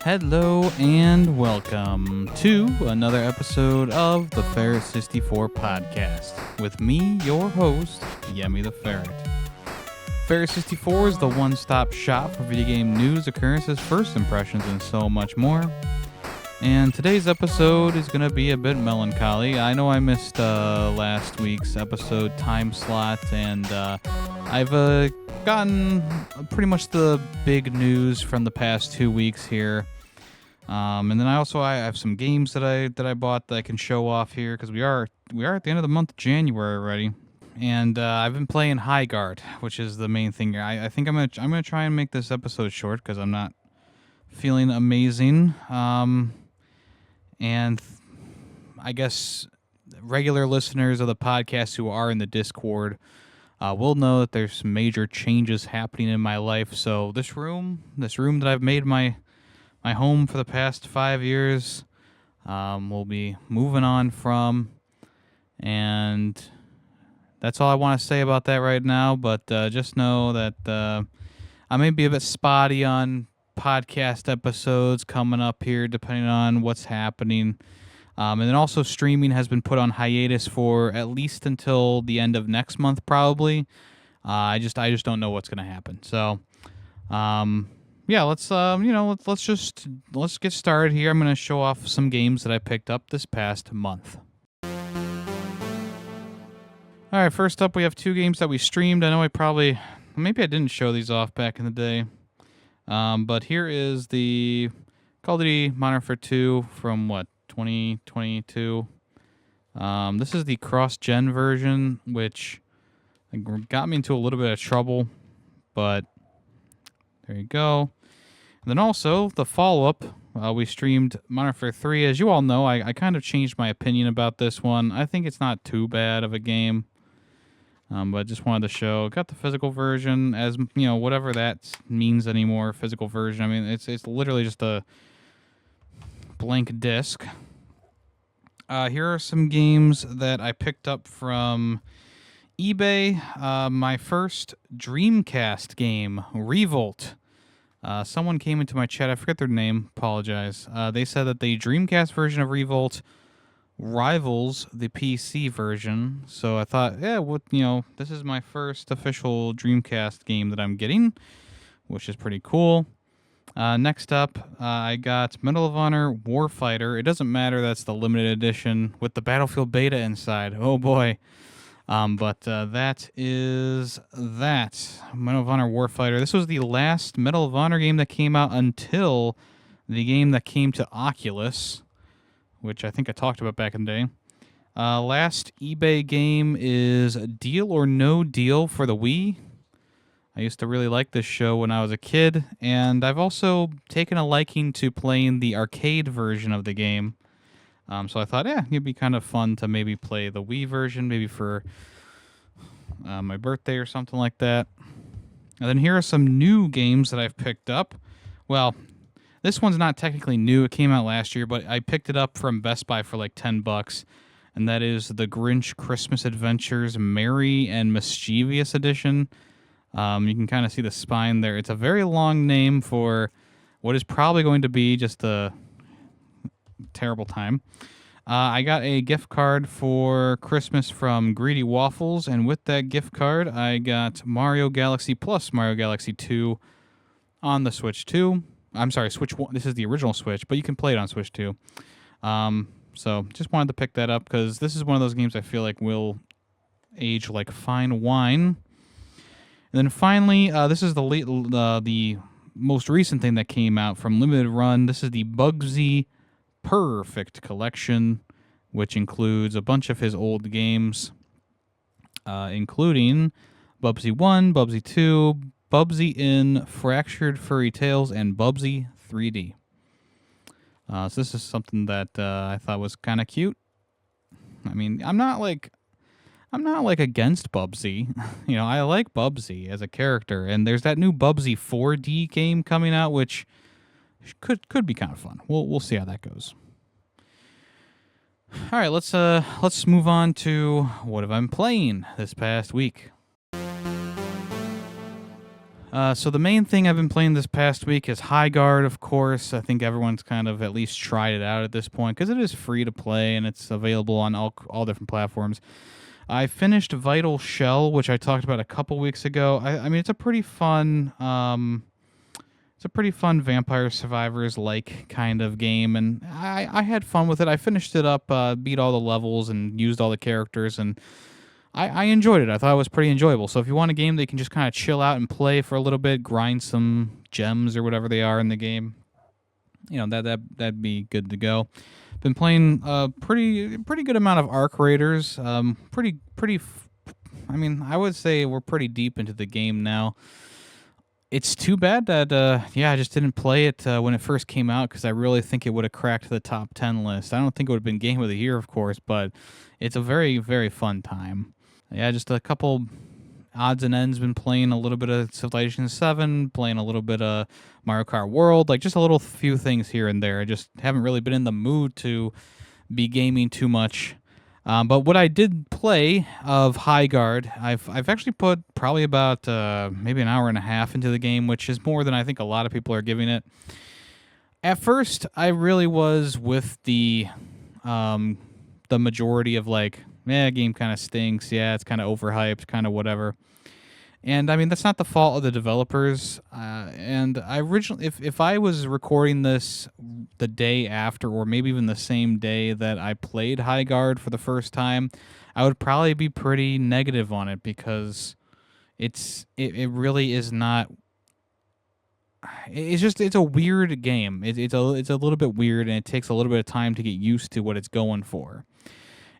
Hello and welcome to another episode of the Ferret64 podcast with me, your host, Yemmy the Ferret. Ferret64 is the one-stop shop for video game news, occurrences, first impressions, and so much more. And today's episode is going to be a bit melancholy. I know I missed last week's episode time slot, and I've gotten pretty much the big news from the past 2 weeks here. And then I have some games that I bought that I can show off here because we are at the end of the month of January already. And I've been playing Highguard, which is the main thing here. I think I'm gonna try and make this episode short because I'm not feeling amazing. And I guess regular listeners of the podcast who are in the Discord will know that there's some major changes happening in my life. So this room that I've made my home for the past 5 years, we'll be moving on from, and that's all I want to say about that right now. But just know that I may be a bit spotty on podcast episodes coming up here, depending on what's happening. And then also streaming has been put on hiatus for at least until the end of next month, probably. I just don't know what's going to happen. So, yeah, let's get started here. I'm going to show off some games that I picked up this past month. All right, first up, we have 2 games that we streamed. I know maybe I didn't show these off back in the day. But here is the Call of Duty Modern Warfare 2 from, 2022. This is the cross-gen version, which got me into a little bit of trouble, but there you go. And then also, the follow-up, we streamed Modern Warfare 3. As you all know, I kind of changed my opinion about this one. I think it's not too bad of a game. But I just wanted to show. Got the physical version, as whatever that means anymore. Physical version. I mean, it's literally just a blank disc. Here are some games that I picked up from eBay. My first Dreamcast game, Revolt. Someone came into my chat. I forget their name. Apologize. They said that the Dreamcast version of Revolt rivals the PC version, so I thought, this is my first official Dreamcast game that I'm getting, which is pretty cool. Next up, I got Medal of Honor Warfighter. It doesn't matter, that's the limited edition with the Battlefield beta inside. Oh boy. But that is that. Medal of Honor Warfighter. This was the last Medal of Honor game that came out until the game that came to Oculus, which I think I talked about back in the day. Last eBay game is Deal or No Deal for the Wii. I used to really like this show when I was a kid, and I've also taken a liking to playing the arcade version of the game. So I thought, it'd be kind of fun to maybe play the Wii version, maybe for my birthday or something like that. And then here are some new games that I've picked up. Well, this one's not technically new. It came out last year, but I picked it up from Best Buy for like $10, and that is the Grinch Christmas Adventures Merry and Mischievous Edition. You can kind of see the spine there. It's a very long name for what is probably going to be just a terrible time. I got a gift card for Christmas from Greedy Waffles, and with that gift card, I got Mario Galaxy plus Mario Galaxy 2 on the Switch 2. I'm sorry, Switch 1. This is the original Switch, but you can play it on Switch 2. So just wanted to pick that up because this is one of those games I feel like will age like fine wine. And then finally, this is the most recent thing that came out from Limited Run. This is the Bugsy Perfect Collection, which includes a bunch of his old games, including Bubsy 1, Bubsy 2, Bubsy in Fractured Furry Tales, and Bubsy 3D. So this is something that I thought was kind of cute. I mean, I'm not like against Bubsy. I like Bubsy as a character, and there's that new Bubsy 4D game coming out, which could be kind of fun. We'll see how that goes. All right, let's move on to what have I been playing this past week. So the main thing I've been playing this past week is Highguard, of course. I think everyone's kind of at least tried it out at this point because it is free to play and it's available on all different platforms. I finished Vital Shell, which I talked about a couple weeks ago. I mean, it's a pretty fun, Vampire Survivors like kind of game, and I had fun with it. I finished it up, beat all the levels, and used all the characters, and I enjoyed it. I thought it was pretty enjoyable. So if you want a game that you can just kind of chill out and play for a little bit, grind some gems or whatever they are in the game, that'd be good to go. Been playing a pretty good amount of Arc Raiders. I mean, I would say we're pretty deep into the game now. It's too bad that I just didn't play it when it first came out because I really think it would have cracked the top 10 list. I don't think it would have been Game of the Year, of course, but it's a very, very fun time. Yeah, just a couple odds and ends. Been playing a little bit of Civilization 7, playing a little bit of Mario Kart World, like just a little few things here and there. I just haven't really been in the mood to be gaming too much. But what I did play of Highguard, I've actually put probably about maybe an hour and a half into the game, which is more than I think a lot of people are giving it. At first, I really was with the majority of like, game kind of stinks. Yeah, it's kind of overhyped, kind of whatever. And I mean, that's not the fault of the developers. And I originally, if I was recording this the day after, or maybe even the same day that I played Highguard for the first time, I would probably be pretty negative on it because it really is not. It's a weird game. It's a little bit weird, and it takes a little bit of time to get used to what it's going for.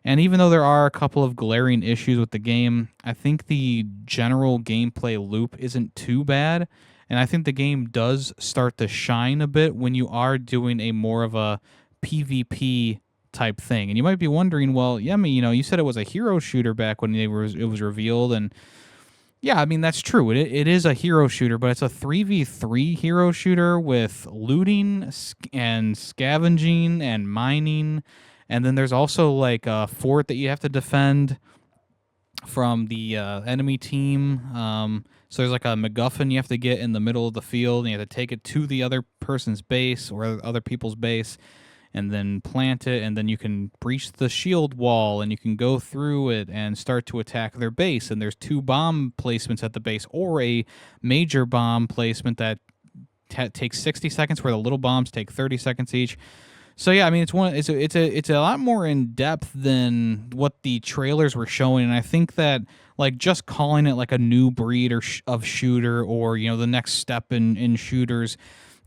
And even though there are a couple of glaring issues with the game, I think the general gameplay loop isn't too bad. And I think the game does start to shine a bit when you are doing a more of a PvP type thing. And you might be wondering, well, Yemmy, you said it was a hero shooter back when it was revealed. And yeah, I mean, that's true. It is a hero shooter, but it's a 3v3 hero shooter with looting and scavenging and mining. And then there's also like a fort that you have to defend from the enemy team. So there's like a MacGuffin you have to get in the middle of the field, and you have to take it to the other person's base or other people's base, and then plant it, and then you can breach the shield wall, and you can go through it and start to attack their base. And there's 2 bomb placements at the base, or a major bomb placement that takes 60 seconds, where the little bombs take 30 seconds each. So yeah, I mean, it's a lot more in depth than what the trailers were showing, and I think that like just calling it like a new breed of shooter, or the next step in shooters,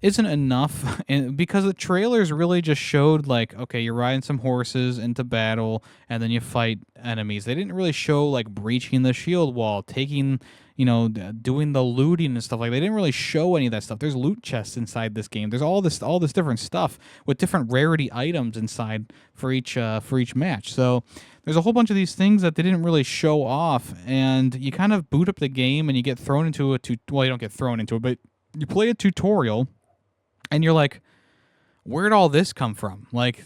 isn't enough, and because the trailers really just showed like, okay, you're riding some horses into battle and then you fight enemies. They didn't really show like breaching the shield wall, taking doing the looting and stuff like that. They didn't really show any of that stuff. There's loot chests inside this game. There's all this different stuff with different rarity items inside for each match. So there's a whole bunch of these things that they didn't really show off, and you kind of boot up the game and you get thrown into well, you don't get thrown into it, but you play a tutorial and you're like, where'd all this come from? Like,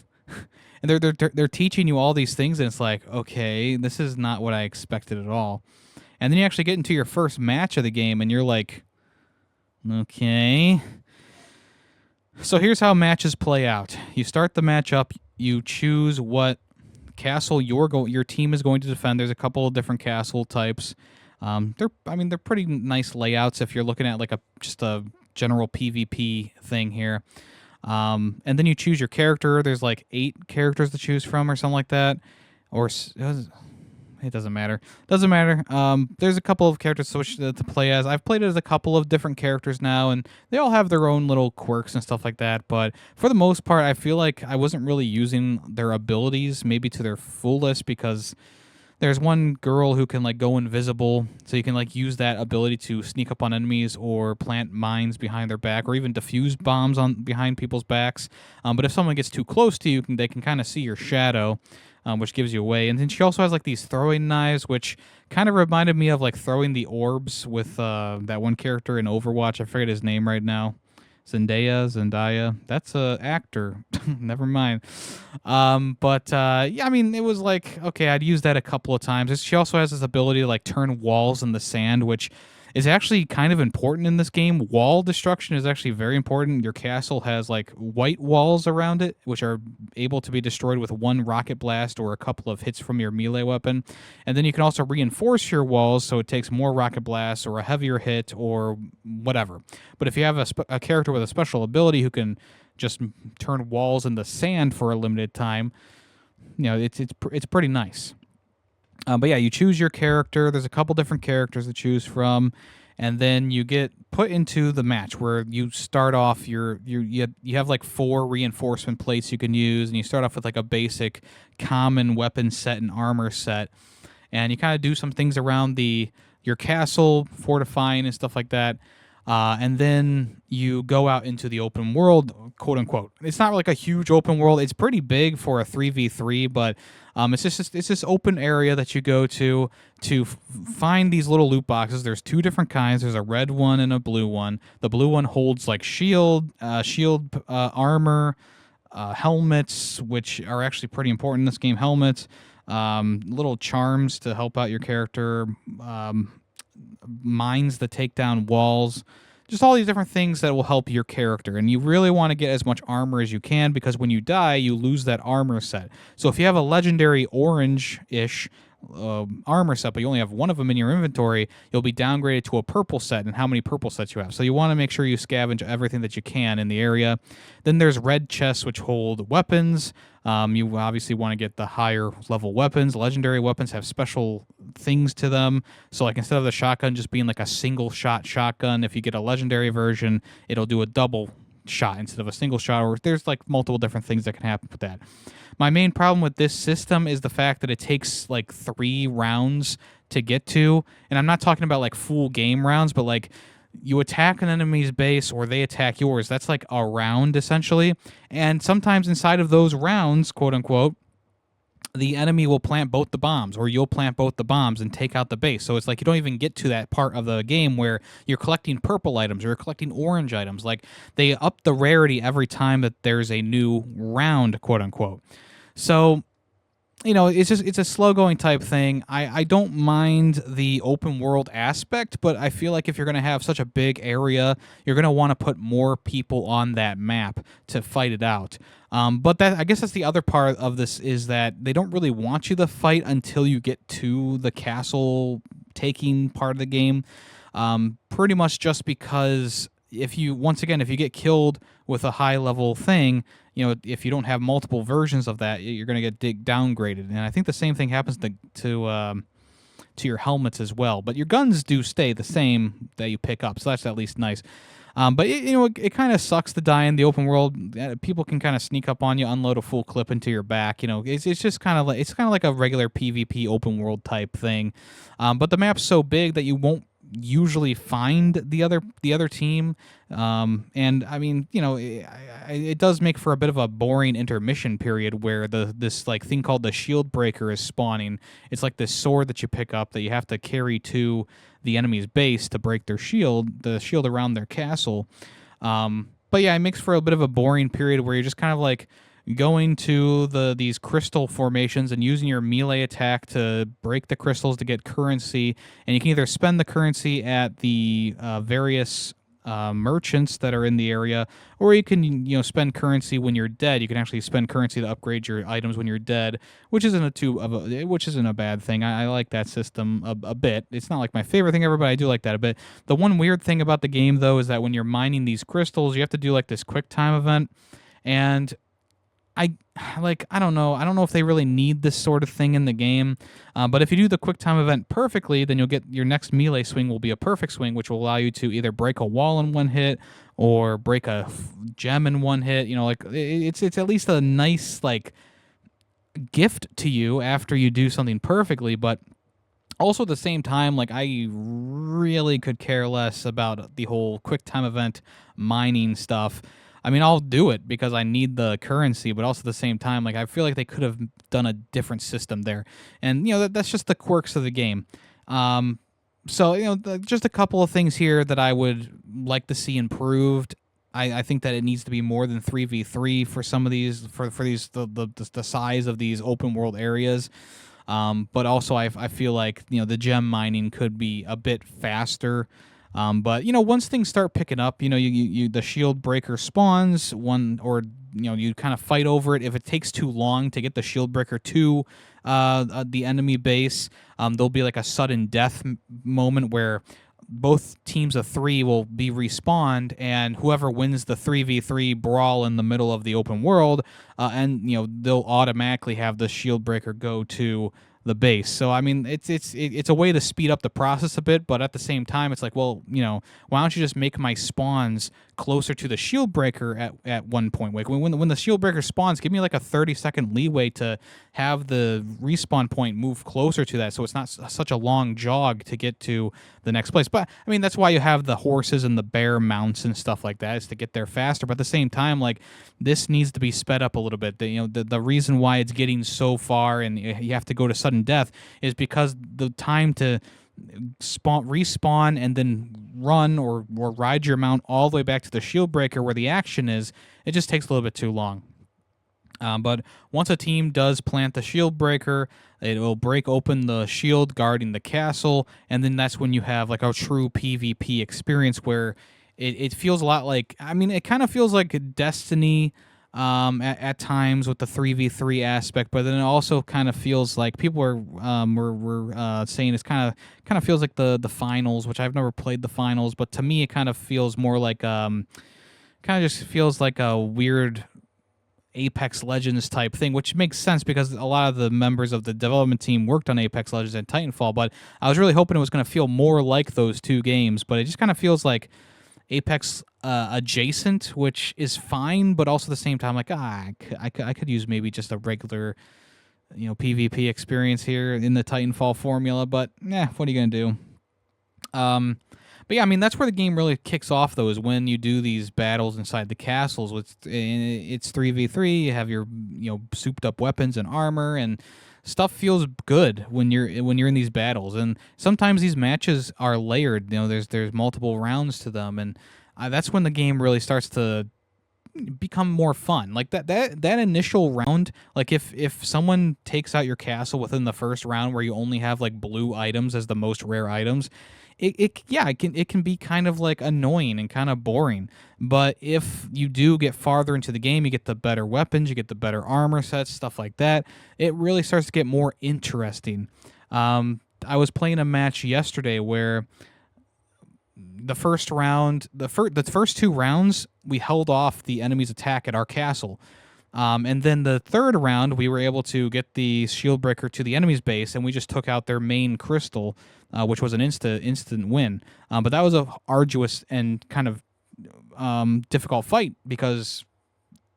and they're teaching you all these things, and it's like, okay, this is not what I expected at all. And then you actually get into your first match of the game, and you're like, okay. So here's how matches play out. You start the match up. You choose what castle your team is going to defend. There's a couple of different castle types. They're pretty nice layouts if you're looking at like just a general PvP thing here. And then you choose your character. There's like 8 characters to choose from or something like that. Or it doesn't matter. There's a couple of characters to play as. I've played as a couple of different characters now, and they all have their own little quirks and stuff like that. But for the most part, I feel like I wasn't really using their abilities maybe to their fullest, because there's one girl who can like go invisible, so you can like use that ability to sneak up on enemies or plant mines behind their back, or even defuse bombs behind people's backs. But if someone gets too close to you, they can kind of see your shadow, which gives you away. And then she also has like these throwing knives, which kind of reminded me of like throwing the orbs with that one character in Overwatch. I forget his name right now. Zendaya. That's a actor. Never mind. Yeah, I mean, it was like, okay, I'd use that a couple of times. She also has this ability to like turn walls in the sand, which is actually kind of important in this game. Wall destruction is actually very important. Your castle has like white walls around it, which are able to be destroyed with one rocket blast or a couple of hits from your melee weapon. And then you can also reinforce your walls so it takes more rocket blasts or a heavier hit or whatever. But if you have a character with a special ability who can just turn walls into sand for a limited time, it's pretty nice. But yeah, you choose your character. There's a couple different characters to choose from, and then you get put into the match where you start off. You have like 4 reinforcement plates you can use, and you start off with like a basic common weapon set and armor set, and you kind of do some things around your castle, fortifying and stuff like that. And then you go out into the open world, quote unquote. It's not like a huge open world. It's pretty big for a 3v3, but it's this open area that you go to find these little loot boxes. There's 2 different kinds. There's a red one and a blue one. The blue one holds like shield armor, helmets, which are actually pretty important in this game. Helmets, little charms to help out your character, mines that take down walls, just all these different things that will help your character. And you really want to get as much armor as you can, because when you die, you lose that armor set. So if you have a legendary orange-ish armor set, but you only have one of them in your inventory, you'll be downgraded to a purple set, and how many purple sets you have. So you want to make sure you scavenge everything that you can in the area. Then there's red chests, which hold weapons. You obviously want to get the higher level weapons. Legendary weapons have special things to them. So like instead of the shotgun just being like a single shot shotgun, if you get a legendary version, it'll do a double shot instead of a single shot, or there's like multiple different things that can happen with that. My main problem with this system is the fact that it takes like 3 rounds to get to, and I'm not talking about like full game rounds, but like you attack an enemy's base or they attack yours. That's like a round essentially, and sometimes inside of those rounds, quote unquote, the enemy will plant both the bombs, or you'll plant both the bombs and take out the base. So it's like you don't even get to that part of the game where you're collecting purple items or you're collecting orange items. Like they up the rarity every time that there's a new round, quote unquote. So, it's a slow going type thing. I don't mind the open world aspect, but I feel like if you're going to have such a big area, you're going to want to put more people on that map to fight it out. But I guess that's the other part of this, is that they don't really want you to fight until you get to the castle taking part of the game. Pretty much just because if you get killed with a high level thing, if you don't have multiple versions of that, you're going to get downgraded. And I think the same thing happens to your helmets as well. But your guns do stay the same that you pick up, so that's at least nice. But it kind of sucks to die in the open world. People can kind of sneak up on you, unload a full clip into your back. It's just kind of like a regular PvP open world type thing. But the map's so big that you won't usually find the other team, and I mean, it does make for a bit of a boring intermission period where this like thing called the shield breaker is spawning. It's like this sword that you pick up that you have to carry to the enemy's base to break the shield around their castle. But yeah, it makes for a bit of a boring period where you're just kind of like going to these crystal formations and using your melee attack to break the crystals to get currency, and you can either spend the currency at the various merchants that are in the area, or you can spend currency when you're dead. You can actually spend currency to upgrade your items when you're dead, which isn't a bad thing. I like that system a bit. It's not like my favorite thing ever, but I do like that a bit. The one weird thing about the game though is that when you're mining these crystals, you have to do like this quick time event, and I don't know. I don't know if they really need this sort of thing in the game, but if you do the quick time event perfectly, then you'll get your next melee swing will be a perfect swing, which will allow you to either break a wall in one hit or break a gem in one hit. It's at least a nice like gift to you after you do something perfectly, but also at the same time, like I really could care less about the whole quick time event mining stuff. I mean, I'll do it because I need the currency, but also at the same time, like I feel like they could have done a different system there, and that's just the quirks of the game. So just a couple of things here that I would like to see improved. I think that it needs to be more than 3v3 for some of these, for these the size of these open world areas. But also I feel like the gem mining could be a bit faster. But once things start picking up, you the shield breaker spawns one, or you kind of fight over it. If it takes too long to get the shield breaker to the enemy base, there'll be like a sudden death moment where both teams of 3 will be respawned, and whoever wins the 3v3 brawl in the middle of the open world, and they'll automatically have the shield breaker go to the base. So I mean, it's a way to speed up the process a bit, but at the same time, it's like, well, why don't you just make my spawns closer to the shield breaker at one point? Like when the shield breaker spawns, give me like a 30-second leeway to have the respawn point move closer to that, so it's not such a long jog to get to the next place. But I mean, that's why you have the horses and the bear mounts and stuff like that, is to get there faster. But at the same time, like, this needs to be sped up a little bit. The reason why it's getting so far and you have to go to sudden death is because the time to respawn and then run or ride your mount all the way back to the shield breaker where the action is, it just takes a little bit too long. But once a team does plant the shield breaker, it will break open the shield guarding the castle, and then that's when you have like a true PvP experience where it feels a lot like, I mean, it kind of feels like Destiny at times with the 3v3 aspect, but then it also kind of feels like people were saying it's kind of feels like the finals, which I've never played the finals, but to me it kind of feels more like kind of just feels like a weird Apex Legends type thing, which makes sense because a lot of the members of the development team worked on Apex Legends and Titanfall, but I was really hoping it was going to feel more like those two games, but it just kind of feels like Apex adjacent, which is fine, but also at the same time, like, I could use maybe just a regular, PvP experience here in the Titanfall formula, but what are you going to do? But yeah, I mean, that's where the game really kicks off, though, is when you do these battles inside the castles. It's 3v3, you have your, souped up weapons and armor, and stuff feels good when you're in these battles. And sometimes these matches are layered. There's multiple rounds to them, and that's when the game really starts to become more fun. Like that initial round, like if someone takes out your castle within the first round where you only have like blue items as the most rare items, it can be kind of like annoying and kind of boring. But if you do get farther into the game, you get the better weapons, you get the better armor sets, stuff like that, it really starts to get more interesting. I was playing a match yesterday where the first round, the first 2 rounds, we held off the enemy's attack at our castle. And then the third round, we were able to get the shield breaker to the enemy's base, and we just took out their main crystal, which was an instant win. But that was a arduous and kind of difficult fight because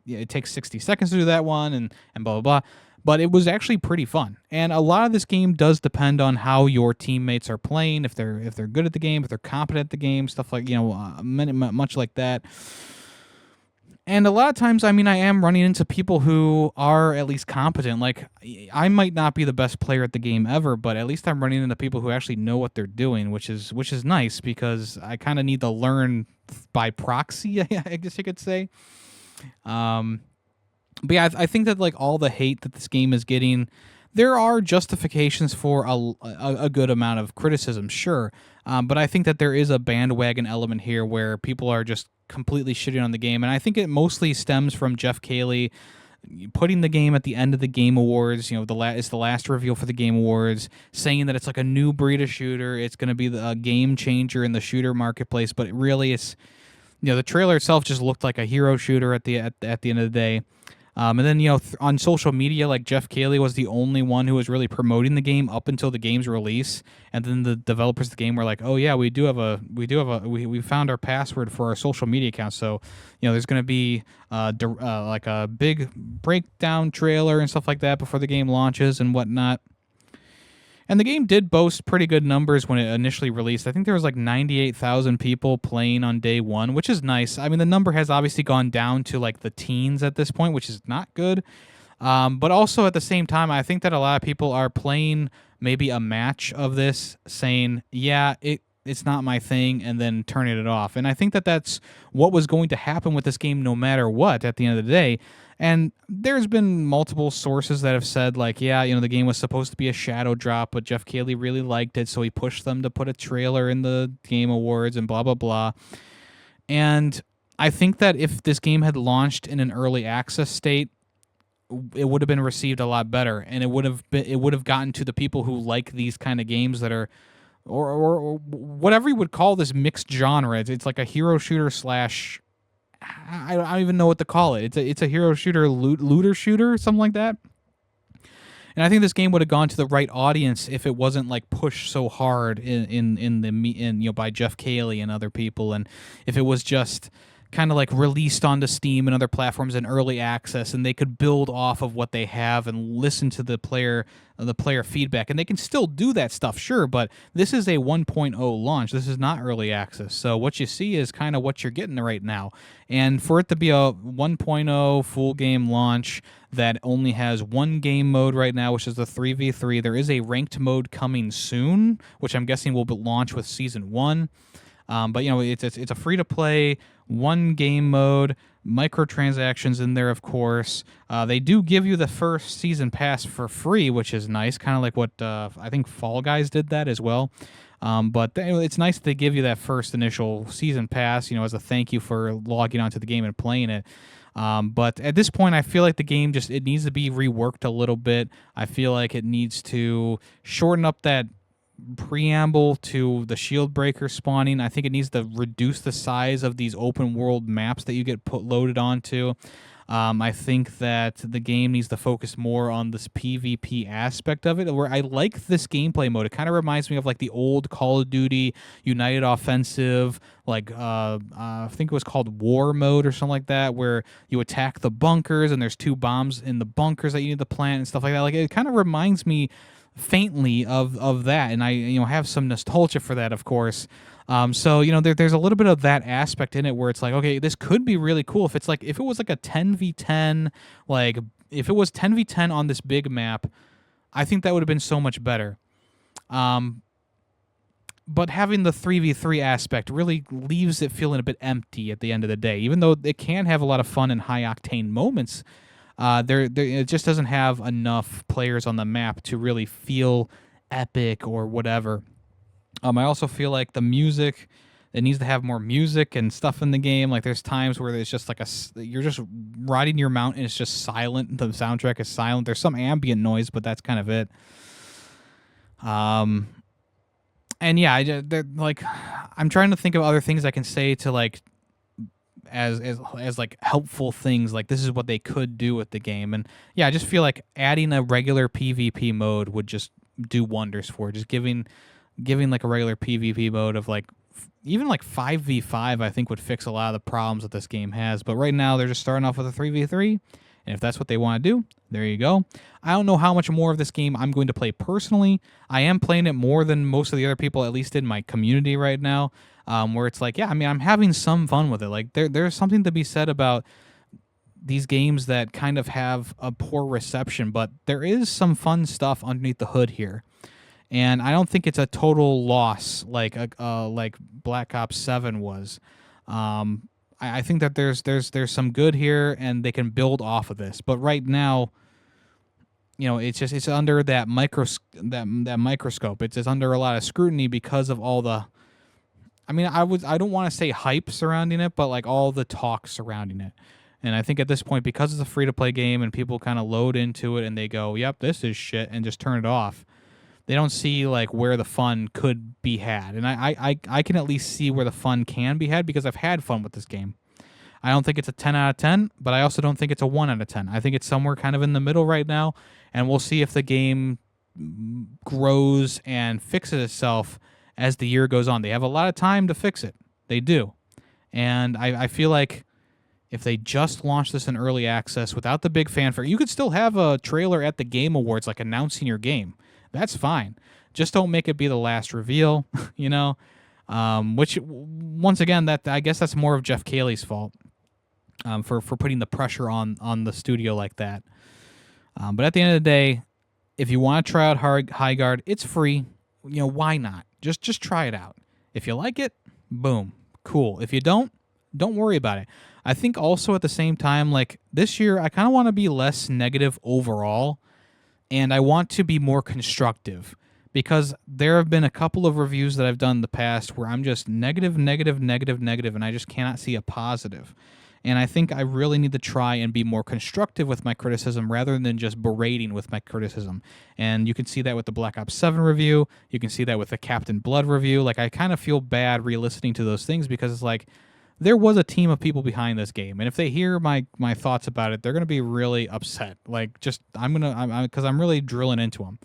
it takes 60 seconds to do that one, and blah, blah, blah. But it was actually pretty fun. And a lot of this game does depend on how your teammates are playing, if they're good at the game, if they're competent at the game, stuff like, much like that. And a lot of times, I mean, I am running into people who are at least competent. Like, I might not be the best player at the game ever, but at least I'm running into people who actually know what they're doing, which is nice because I kind of need to learn by proxy, I guess you could say. But yeah, I think that like all the hate that this game is getting, there are justifications for a good amount of criticism, sure. But I think that there is a bandwagon element here where people are just completely shitting on the game, and I think it mostly stems from Jeff Keighley putting the game at the end of the Game Awards. It's the last reveal for the Game Awards, saying that it's like a new breed of shooter. It's going to be a game changer in the shooter marketplace, but really, it's the trailer itself just looked like a hero shooter at the end of the day. And then, on social media, like Jeff Keighley was the only one who was really promoting the game up until the game's release. And then the developers of the game were like, "Oh yeah, we found our password for our social media account. So, there's going to be like a big breakdown trailer and stuff like that before the game launches and whatnot." And the game did boast pretty good numbers when it initially released. I think there was like 98,000 people playing on day one, which is nice. I mean, the number has obviously gone down to like the teens at this point, which is not good. But also at the same time, I think that a lot of people are playing maybe a match of this saying, yeah, it's not my thing, and then turning it off. And I think that that's what was going to happen with this game no matter what at the end of the day. And there's been multiple sources that have said, like, yeah, the game was supposed to be a shadow drop, but Jeff Keighley really liked it, so he pushed them to put a trailer in the Game Awards and blah, blah, blah. And I think that if this game had launched in an early access state, it would have been received a lot better, and it would have gotten to the people who like these kind of games that are, or whatever you would call this mixed genre. It's like a hero shooter slash, I don't even know what to call it. It's a hero shooter, looter shooter, something like that. And I think this game would have gone to the right audience if it wasn't like pushed so hard by Jeff Keighley and other people, and if it was just kind of like released onto Steam and other platforms in early access, and they could build off of what they have and listen to the player feedback. And they can still do that stuff, sure, but this is a 1.0 launch. This is not early access. So what you see is kind of what you're getting right now. And for it to be a 1.0 full game launch that only has one game mode right now, which is the 3v3, there is a ranked mode coming soon, which I'm guessing will launch with Season 1. But it's a free-to-play one game mode, microtransactions in there, of course. They do give you the first season pass for free, which is nice, kind of like what I think Fall Guys did that as well. But it's nice that they give you that first initial season pass, as a thank you for logging onto the game and playing it. But at this point, I feel like the game it needs to be reworked a little bit. I feel like it needs to shorten up that preamble to the shield breaker spawning. I think it needs to reduce the size of these open world maps that you get loaded onto. I think that the game needs to focus more on this PvP aspect of it, where I like this gameplay mode. It kind of reminds me of like the old Call of Duty United Offensive, like I think it was called War Mode or something like that, where you attack the bunkers and there's 2 bombs in the bunkers that you need to plant and stuff like that. Like, it kind of reminds me faintly of that, and I have some nostalgia for that, of course. So there's a little bit of that aspect in it where it's like, okay, this could be really cool if it was like a 10v10, like if it was 10v10 on this big map. I think that would have been so much better. But having the 3v3 aspect really leaves it feeling a bit empty at the end of the day, even though it can have a lot of fun and high octane moments. It just doesn't have enough players on the map to really feel epic or whatever. I also feel like the music, it needs to have more music and stuff in the game. Like, there's times where there's just like you're just riding your mount and it's just silent. The soundtrack is silent. There's some ambient noise, but that's kind of it. And yeah, I'm trying to think of other things I can say to like, as like helpful things, like this is what they could do with the game. And yeah, I just feel like adding a regular PvP mode would just do wonders for it. Just giving like a regular PvP mode of like even like 5v5, I think would fix a lot of the problems that this game has. But right now they're just starting off with a 3v3, and if that's what they want to do, there you go. I don't know how much more of this game I'm going to play personally. I am playing it more than most of the other people, at least in my community right now. Where it's like, yeah, I mean, I'm having some fun with it. Like, there's something to be said about these games that kind of have a poor reception, but there is some fun stuff underneath the hood here. And I don't think it's a total loss like Black Ops 7 was. I think that there's some good here, and they can build off of this. But right now, it's under that microscope. It's under a lot of scrutiny because of all the, I don't want to say hype surrounding it, but like all the talk surrounding it. And I think at this point, because it's a free-to-play game and people kind of load into it and they go, yep, this is shit, and just turn it off, they don't see like where the fun could be had. And I can at least see where the fun can be had because I've had fun with this game. I don't think it's a 10 out of 10, but I also don't think it's a 1 out of 10. I think it's somewhere kind of in the middle right now, and we'll see if the game grows and fixes itself as the year goes on. They have a lot of time to fix it. They do. And I feel like if they just launched this in early access without the big fanfare, you could still have a trailer at the Game Awards like announcing your game. That's fine. Just don't make it be the last reveal, which, once again, I guess that's more of Jeff Keighley's fault for putting the pressure on the studio like that. But at the end of the day, if you want to try out Highguard, it's free. Why not? Just try it out. If you like it, boom, cool. If you don't, don't worry about it. I think also at the same time, like this year, I kind of want to be less negative overall, and I want to be more constructive because there have been a couple of reviews that I've done in the past where I'm just negative, negative, negative, negative, and I just cannot see a positive. And I think I really need to try and be more constructive with my criticism rather than just berating with my criticism. And you can see that with the Black Ops 7 review. You can see that with the Captain Blood review. Like, I kind of feel bad re-listening to those things because it's like, there was a team of people behind this game, and if they hear my thoughts about it, they're gonna be really upset. Like, just because I'm really drilling into them.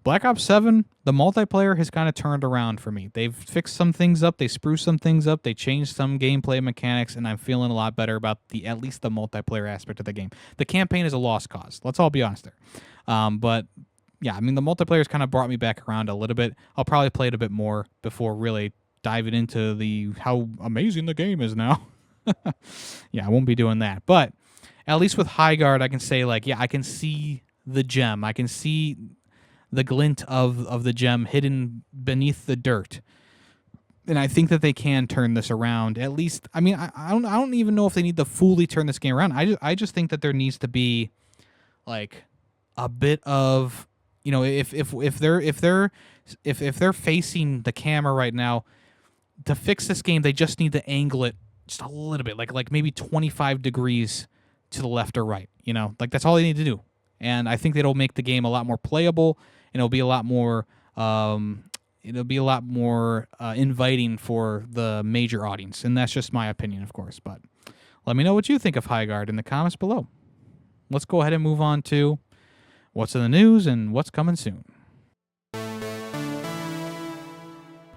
Black Ops 7, the multiplayer has kind of turned around for me. They've fixed some things up, they spruced some things up, they changed some gameplay mechanics, and I'm feeling a lot better about at least the multiplayer aspect of the game. The campaign is a lost cause. Let's all be honest there. But yeah, I mean, the multiplayer's kind of brought me back around a little bit. I'll probably play it a bit more before really diving into how amazing the game is now. Yeah, I won't be doing that. But at least with Highguard, I can say, like, yeah, I can see the gem. I can see the glint of the gem hidden beneath the dirt. And I think that they can turn this around. At least, I mean, I don't even know if they need to fully turn this game around. I just think that there needs to be like a bit of, you know, if they're facing the camera right now, to fix this game, they just need to angle it just a little bit, like maybe 25 degrees to the left or right. You know, like that's all they need to do. And I think that'll make the game a lot more playable, and it'll be a lot more inviting for the major audience. And that's just my opinion, of course. But let me know what you think of Highguard in the comments below. Let's go ahead and move on to what's in the news and what's coming soon.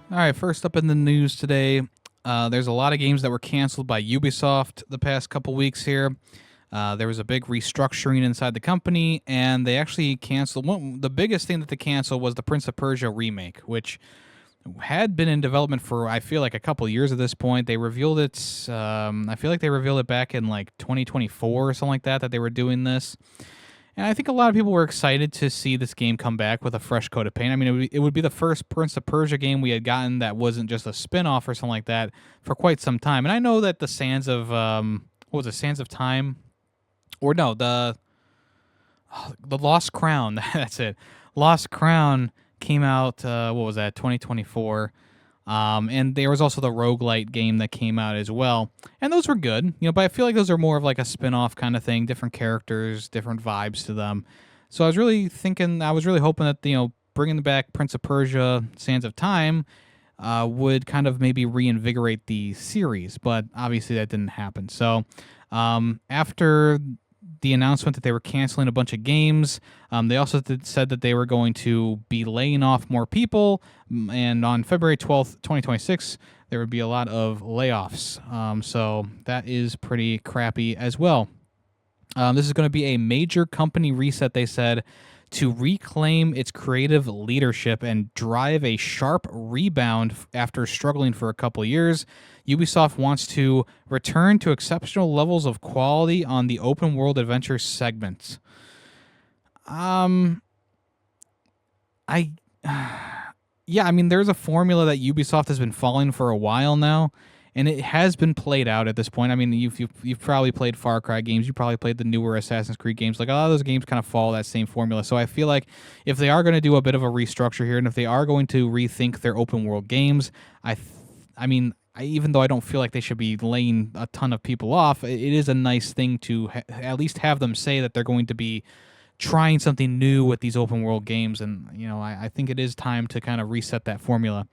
All right, first up in the news today, there's a lot of games that were canceled by Ubisoft the past couple weeks here. There was a big restructuring inside the company, and they actually canceled. The biggest thing that they canceled was the Prince of Persia remake, which had been in development for, I feel like, a couple years at this point. They revealed it, I feel like they revealed it back in like 2024 or something like that they were doing this. And I think a lot of people were excited to see this game come back with a fresh coat of paint. I mean, it would be the first Prince of Persia game we had gotten that wasn't just a spin-off or something like that for quite some time. And I know that the Sands of, what was it, Sands of Time? Or no, the Lost Crown, that's it. Lost Crown came out, what was that, 2024. And there was also the roguelite game that came out as well. And those were good, you know, but I feel like those are more of like a spin-off kind of thing, different characters, different vibes to them. So I was really hoping that, you know, bringing back Prince of Persia, Sands of Time would kind of maybe reinvigorate the series, but obviously that didn't happen. So after the announcement that they were canceling a bunch of games, they also said that they were going to be laying off more people, and on February 12th, 2026, there would be a lot of layoffs. So that is pretty crappy as well. This is going to be a major company reset, they said, to reclaim its creative leadership and drive a sharp rebound after struggling for a couple years. Ubisoft wants to return to exceptional levels of quality on the open world adventure segment. Yeah, I mean, there's a formula that Ubisoft has been following for a while now, and it has been played out at this point. I mean, you've probably played Far Cry games. You probably played the newer Assassin's Creed games. Like, a lot of those games kind of follow that same formula. So I feel like if they are going to do a bit of a restructure here, and if they are going to rethink their open world games, even though I don't feel like they should be laying a ton of people off, it is a nice thing to at least have them say that they're going to be trying something new with these open world games. And, you know, I think it is time to kind of reset that formula.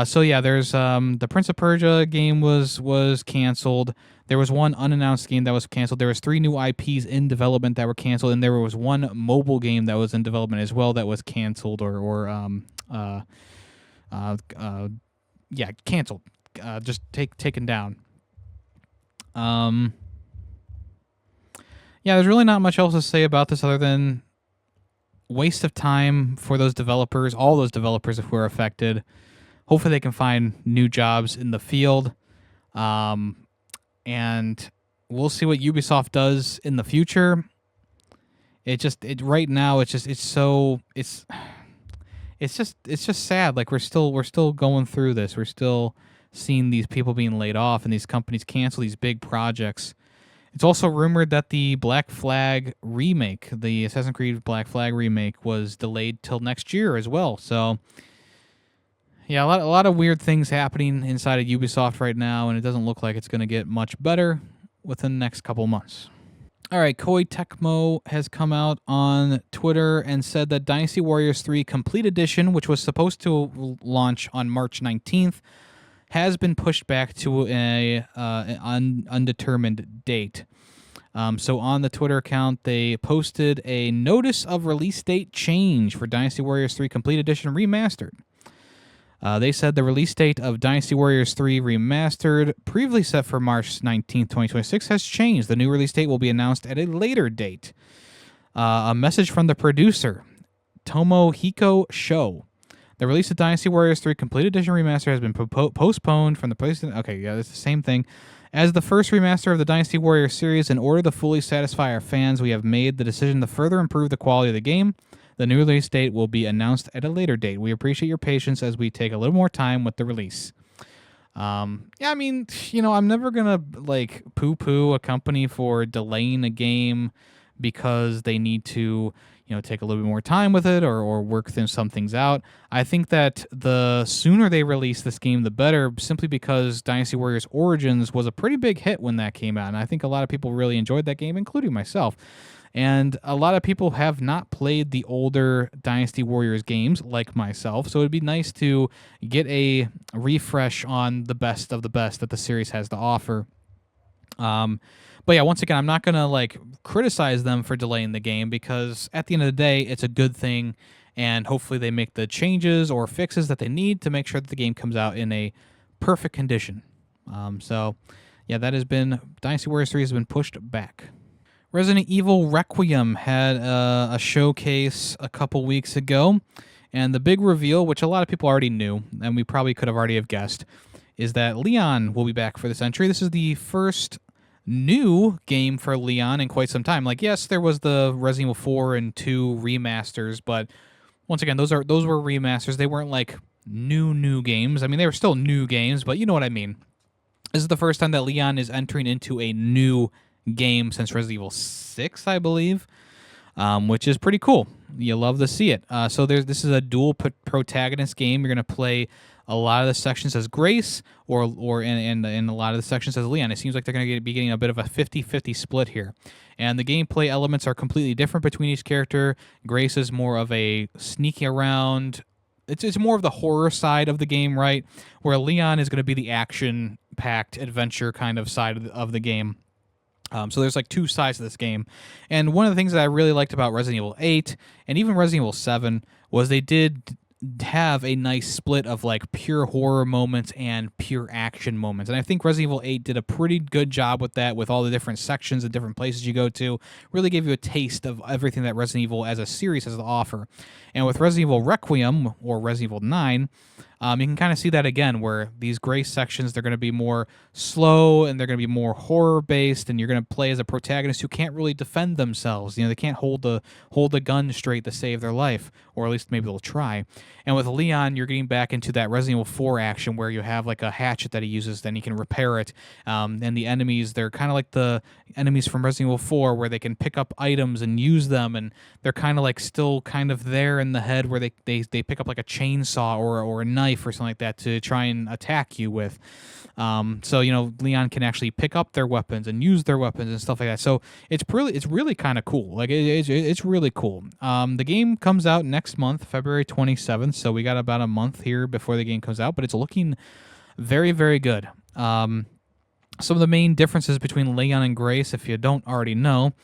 So yeah, there's the Prince of Persia game was canceled. There was one unannounced game that was canceled. There was 3 new IPs in development that were canceled, and there was one mobile game that was in development as well that was canceled canceled. Just taken down. Yeah, there's really not much else to say about this other than waste of time for those developers, all those developers who were affected. Hopefully they can find new jobs in the field. And we'll see what Ubisoft does in the future. Right now it's just sad. Like we're still going through this. We're still seeing these people being laid off and these companies cancel these big projects. It's also rumored that the Black Flag remake, the Assassin's Creed Black Flag remake, was delayed till next year as well. So, yeah, a lot of weird things happening inside of Ubisoft right now, and it doesn't look like it's going to get much better within the next couple months. All right, Koei Tecmo has come out on Twitter and said that Dynasty Warriors 3 Complete Edition, which was supposed to launch on March 19th, has been pushed back to an undetermined date. So on the Twitter account, they posted a notice of release date change for Dynasty Warriors 3 Complete Edition Remastered. They said the release date of Dynasty Warriors 3 Remastered, previously set for March 19, 2026, has changed. The new release date will be announced at a later date. A message from the producer, Tomohiko Sho. The release of Dynasty Warriors 3 Complete Edition Remaster has been postponed from the PlayStation... Okay, yeah, it's the same thing. As the first remaster of the Dynasty Warriors series, in order to fully satisfy our fans, we have made the decision to further improve the quality of the game. The new release date will be announced at a later date. We appreciate your patience as we take a little more time with the release. Yeah, I mean, I'm never gonna poo-poo a company for delaying a game because they need to, take a little bit more time with it or work some things out. I think that the sooner they release this game, the better, simply because Dynasty Warriors Origins was a pretty big hit when that came out, and I think a lot of people really enjoyed that game, including myself. And a lot of people have not played the older Dynasty Warriors games like myself, so it'd be nice to get a refresh on the best of the best that the series has to offer. But yeah, once again, I'm not going to criticize them for delaying the game, because at the end of the day, it's a good thing, and hopefully they make the changes or fixes that they need to make sure that the game comes out in a perfect condition. So yeah, that has been... Dynasty Warriors 3 has been pushed back. Resident Evil Requiem had a showcase a couple weeks ago, and the big reveal, which a lot of people already knew, and we probably could have already have guessed, is that Leon will be back for this entry. This is the first new game for Leon in quite some time. Yes, there was the Resident Evil 4 and 2 remasters, but once again, those were remasters. They weren't new games. I mean, they were still new games, but you know what I mean. This is the first time that Leon is entering into a new game since Resident Evil 6, I believe, which is pretty cool. You love to see it. So this is a dual protagonist game. You're going to play a lot of the sections as Grace, or in a lot of the sections as Leon. It seems like they're going to be getting a bit of a 50-50 split here. And the gameplay elements are completely different between each character. Grace is more of a sneaking around. It's more of the horror side of the game, right? Where Leon is going to be the action-packed adventure kind of side of the game. So there's two sides to this game. And one of the things that I really liked about Resident Evil 8 and even Resident Evil 7 was they did have a nice split of pure horror moments and pure action moments. And I think Resident Evil 8 did a pretty good job with that, with all the different sections and different places you go to. Really gave you a taste of everything that Resident Evil as a series has to offer. And with Resident Evil Requiem, or Resident Evil 9, you can kind of see that again, where these Grace sections, they're going to be more slow and they're going to be more horror-based, and you're going to play as a protagonist who can't really defend themselves. They can't hold the gun straight to save their life, or at least maybe they'll try. And with Leon, you're getting back into that Resident Evil 4 action where you have a hatchet that he uses, then he can repair it. And the enemies, they're kind of like the enemies from Resident Evil 4, where they can pick up items and use them, and they're kind of still kind of there in the head, where they pick up a chainsaw or a knife or something like that to try and attack you with. So Leon can actually pick up their weapons and use their weapons and stuff like that. So it's really kind of cool. It's really cool. The game comes out next month, February 27th. So we got about a month here before the game comes out, but it's looking very, very good. Some of the main differences between Leon and Grace, if you don't already know: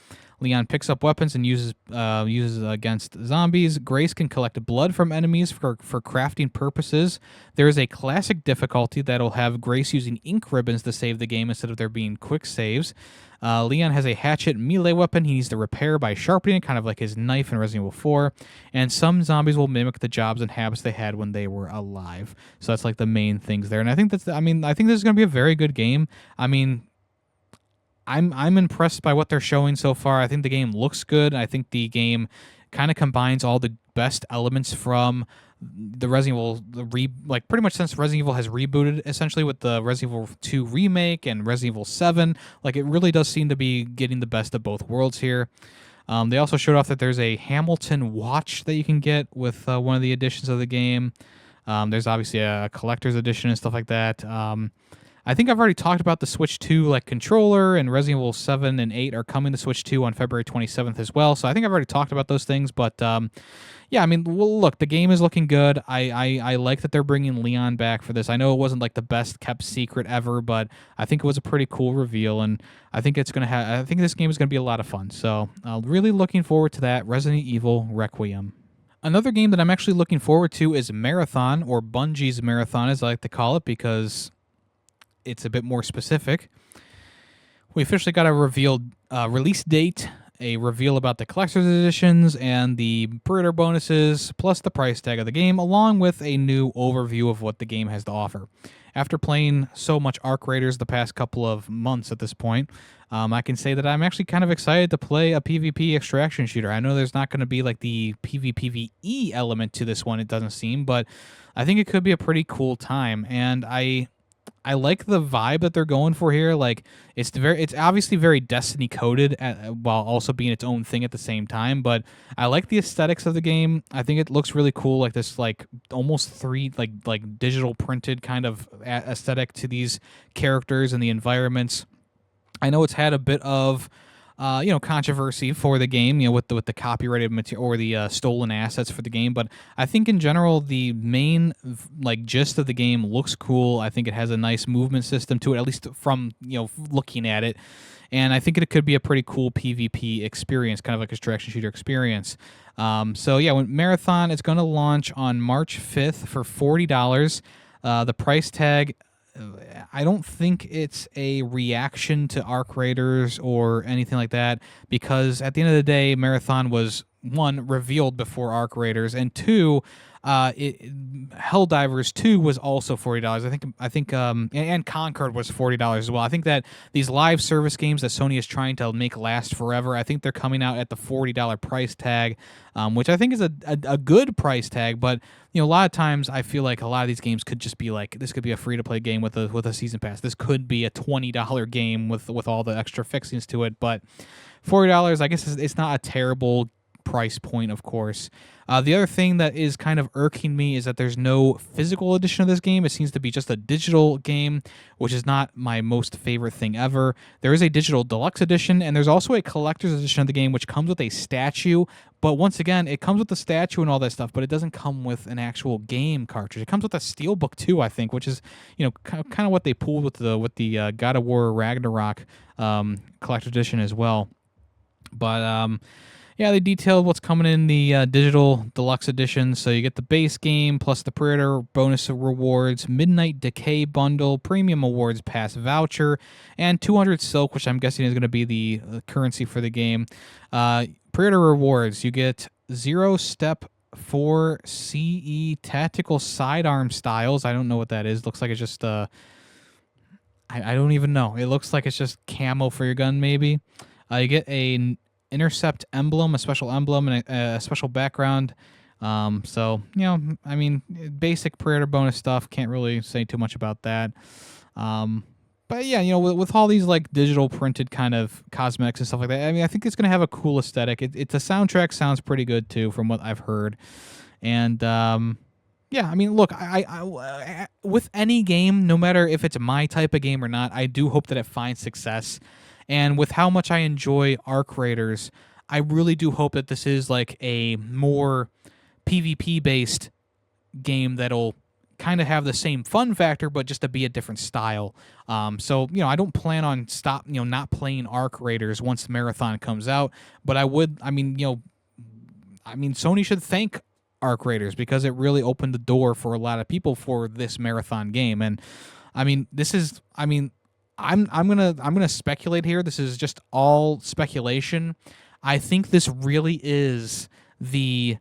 Leon picks up weapons and uses against zombies. Grace can collect blood from enemies for crafting purposes. There is a classic difficulty that'll have Grace using ink ribbons to save the game instead of there being quick saves. Leon has a hatchet melee weapon he needs to repair by sharpening it, kind of like his knife in Resident Evil 4. And some zombies will mimic the jobs and habits they had when they were alive. So that's the main things there. And I think I think this is going to be a very good game. I'm impressed by what they're showing so far. I think the game looks good. I think the game kind of combines all the best elements from the Resident Evil like pretty much since Resident Evil has rebooted essentially with the Resident Evil 2 remake and Resident Evil 7. Like it really does seem to be getting the best of both worlds here. They also showed off that there's a Hamilton watch that you can get with one of the editions of the game. There's obviously a collector's edition and stuff like that. I think I've already talked about the Switch 2 like controller, and Resident Evil 7 and 8 are coming to Switch 2 on February 27th as well. So I think I've already talked about those things, but yeah, I mean, well, look, the game is looking good. I like that they're bringing Leon back for this. I know it wasn't like the best kept secret ever, but I think it was a pretty cool reveal, and I think it's gonna have. I think this game is gonna be a lot of fun. So really looking forward to that. Resident Evil Requiem. Another game that I'm actually looking forward to is Marathon, or Bungie's Marathon, as I like to call it, because it's a bit more specific. We officially got a revealed release date, a reveal about the collector's editions and the pre-order bonuses, plus the price tag of the game, along with a new overview of what the game has to offer. After playing so much Arc Raiders the past couple of months at this point, I can say that I'm actually kind of excited to play a PvP extraction shooter. I know there's not going to be like the PvPvE element to this one, it doesn't seem, but I think it could be a pretty cool time, and I like the vibe that they're going for here. Like it's obviously very Destiny coded while also being its own thing at the same time. But I like the aesthetics of the game. I think it looks really cool, like this like almost like digital printed kind of aesthetic to these characters and the environments. I know it's had a bit of controversy for the game, with the copyrighted material or the stolen assets for the game. But I think in general, the main like gist of the game looks cool. I think it has a nice movement system to it, at least from looking at it. And I think it could be a pretty cool PvP experience, kind of like a extraction shooter experience. So yeah, when Marathon, it's going to launch on March 5th for $40. The price tag, I don't think it's a reaction to Arc Raiders or anything like that, because at the end of the day, Marathon was, one, revealed before Arc Raiders, and two, Helldivers 2 was also $40. I think and Concord was $40 as well. I think that these live service games that Sony is trying to make last forever, I think they're coming out at the $40 price tag, which I think is a good price tag. But a lot of times I feel like a lot of these games could just be like, this could be a free to play game with a season pass. This could be a $20 game with all the extra fixings to it. But $40, I guess it's not a terrible price point, of course. The other thing that is kind of irking me is that there's no physical edition of this game. It seems to be just a digital game, which is not my most favorite thing ever. There is a digital deluxe edition, and there's also a collector's edition of the game, which comes with a statue. But once again, it comes with the statue and all that stuff, but it doesn't come with an actual game cartridge. It comes with a steelbook too, I think, which is kind of what they pulled with the God of War Ragnarok collector's edition as well. But yeah, they detailed what's coming in the digital deluxe edition. So you get the base game plus the pre-order bonus rewards, Midnight Decay bundle, premium awards pass voucher, and 200 silk, which I'm guessing is going to be the currency for the game. Pre-order rewards, you get 0-step 4 CE tactical sidearm styles. I don't know what that is. Looks like it's just I don't even know. It looks like it's just camo for your gun, maybe. You get a Intercept emblem, a special emblem, and a special background. So, I mean, basic pre-order bonus stuff. Can't really say too much about that. But yeah, with all these like digital printed kind of cosmetics and stuff like that, I mean, I think it's going to have a cool aesthetic. The soundtrack sounds pretty good too, from what I've heard. And yeah, I mean, look, I with any game, no matter if it's my type of game or not, I do hope that it finds success. And with how much I enjoy Arc Raiders, I really do hope that this is like a more PvP-based game that'll kind of have the same fun factor, but just to be a different style. So, I don't plan on not playing Arc Raiders once the Marathon comes out, but Sony should thank Arc Raiders because it really opened the door for a lot of people for this Marathon game. And I mean, I'm gonna speculate here. This is just all speculation. I think this really is they're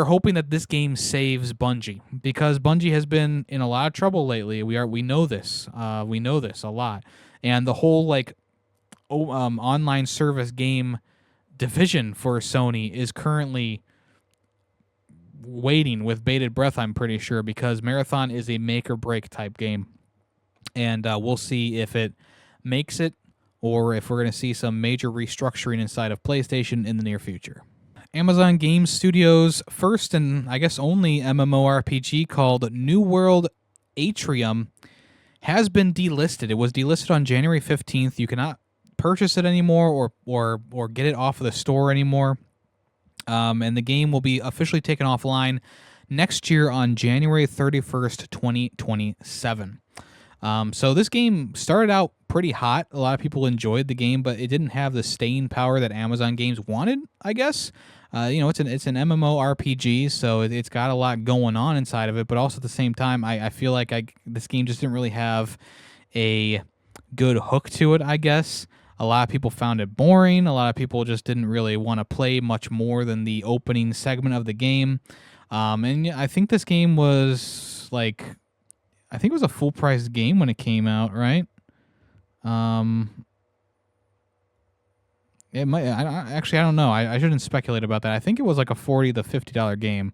hoping that this game saves Bungie, because Bungie has been in a lot of trouble lately. We know this. We know this a lot. And the whole online service game division for Sony is currently waiting with bated breath, I'm pretty sure, because Marathon is a make or break type game. And we'll see if it makes it or if we're going to see some major restructuring inside of PlayStation in the near future. Amazon Game Studios' first and I guess only MMORPG called New World Atrium has been delisted. It was delisted on January 15th. You cannot purchase it anymore or get it off of the store anymore. And the game will be officially taken offline next year on January 31st, 2027. So this game started out pretty hot. A lot of people enjoyed the game, but it didn't have the staying power that Amazon games wanted, I guess. It's an MMORPG, so it's got a lot going on inside of it, but also at the same time, I feel like this game just didn't really have a good hook to it, I guess. A lot of people found it boring. A lot of people just didn't really want to play much more than the opening segment of the game. And I think this game was I think it was a full-price game when it came out, right? It might. I don't know. I shouldn't speculate about that. I think it was like a $40 to $50 game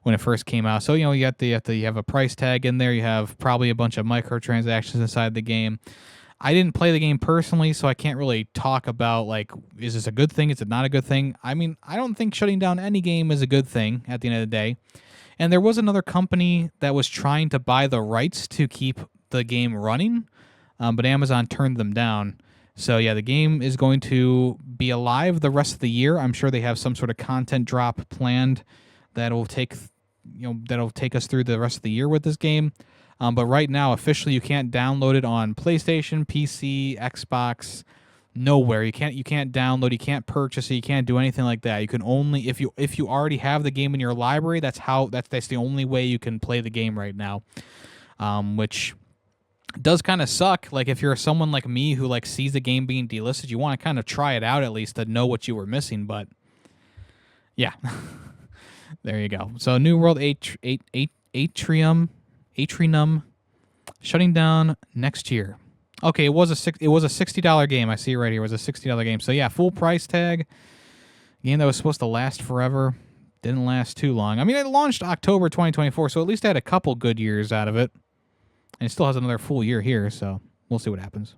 when it first came out. So you have a price tag in there. You have probably a bunch of microtransactions inside the game. I didn't play the game personally, so I can't really talk about is this a good thing? Is it not a good thing? I mean, I don't think shutting down any game is a good thing at the end of the day. And there was another company that was trying to buy the rights to keep the game running, but Amazon turned them down. So yeah, the game is going to be alive the rest of the year. I'm sure they have some sort of content drop planned that'll take us through the rest of the year with this game. But right now, officially, you can't download it on PlayStation, PC, Xbox, nowhere. You can't download, you can't purchase it, you can't do anything like that. You can only if you already have the game in your library. That's the only way you can play the game right now, which does kind of suck. Like if you're someone like me who sees the game being delisted, you want to kind of try it out at least to know what you were missing. But yeah, there you go. So New World Atrium shutting down next year. Okay, it was a $60 game. I see it right here. It was a $60 game. So yeah, full price tag. Game that was supposed to last forever. Didn't last too long. I mean, it launched October 2024, so at least I had a couple good years out of it. And it still has another full year here, so we'll see what happens.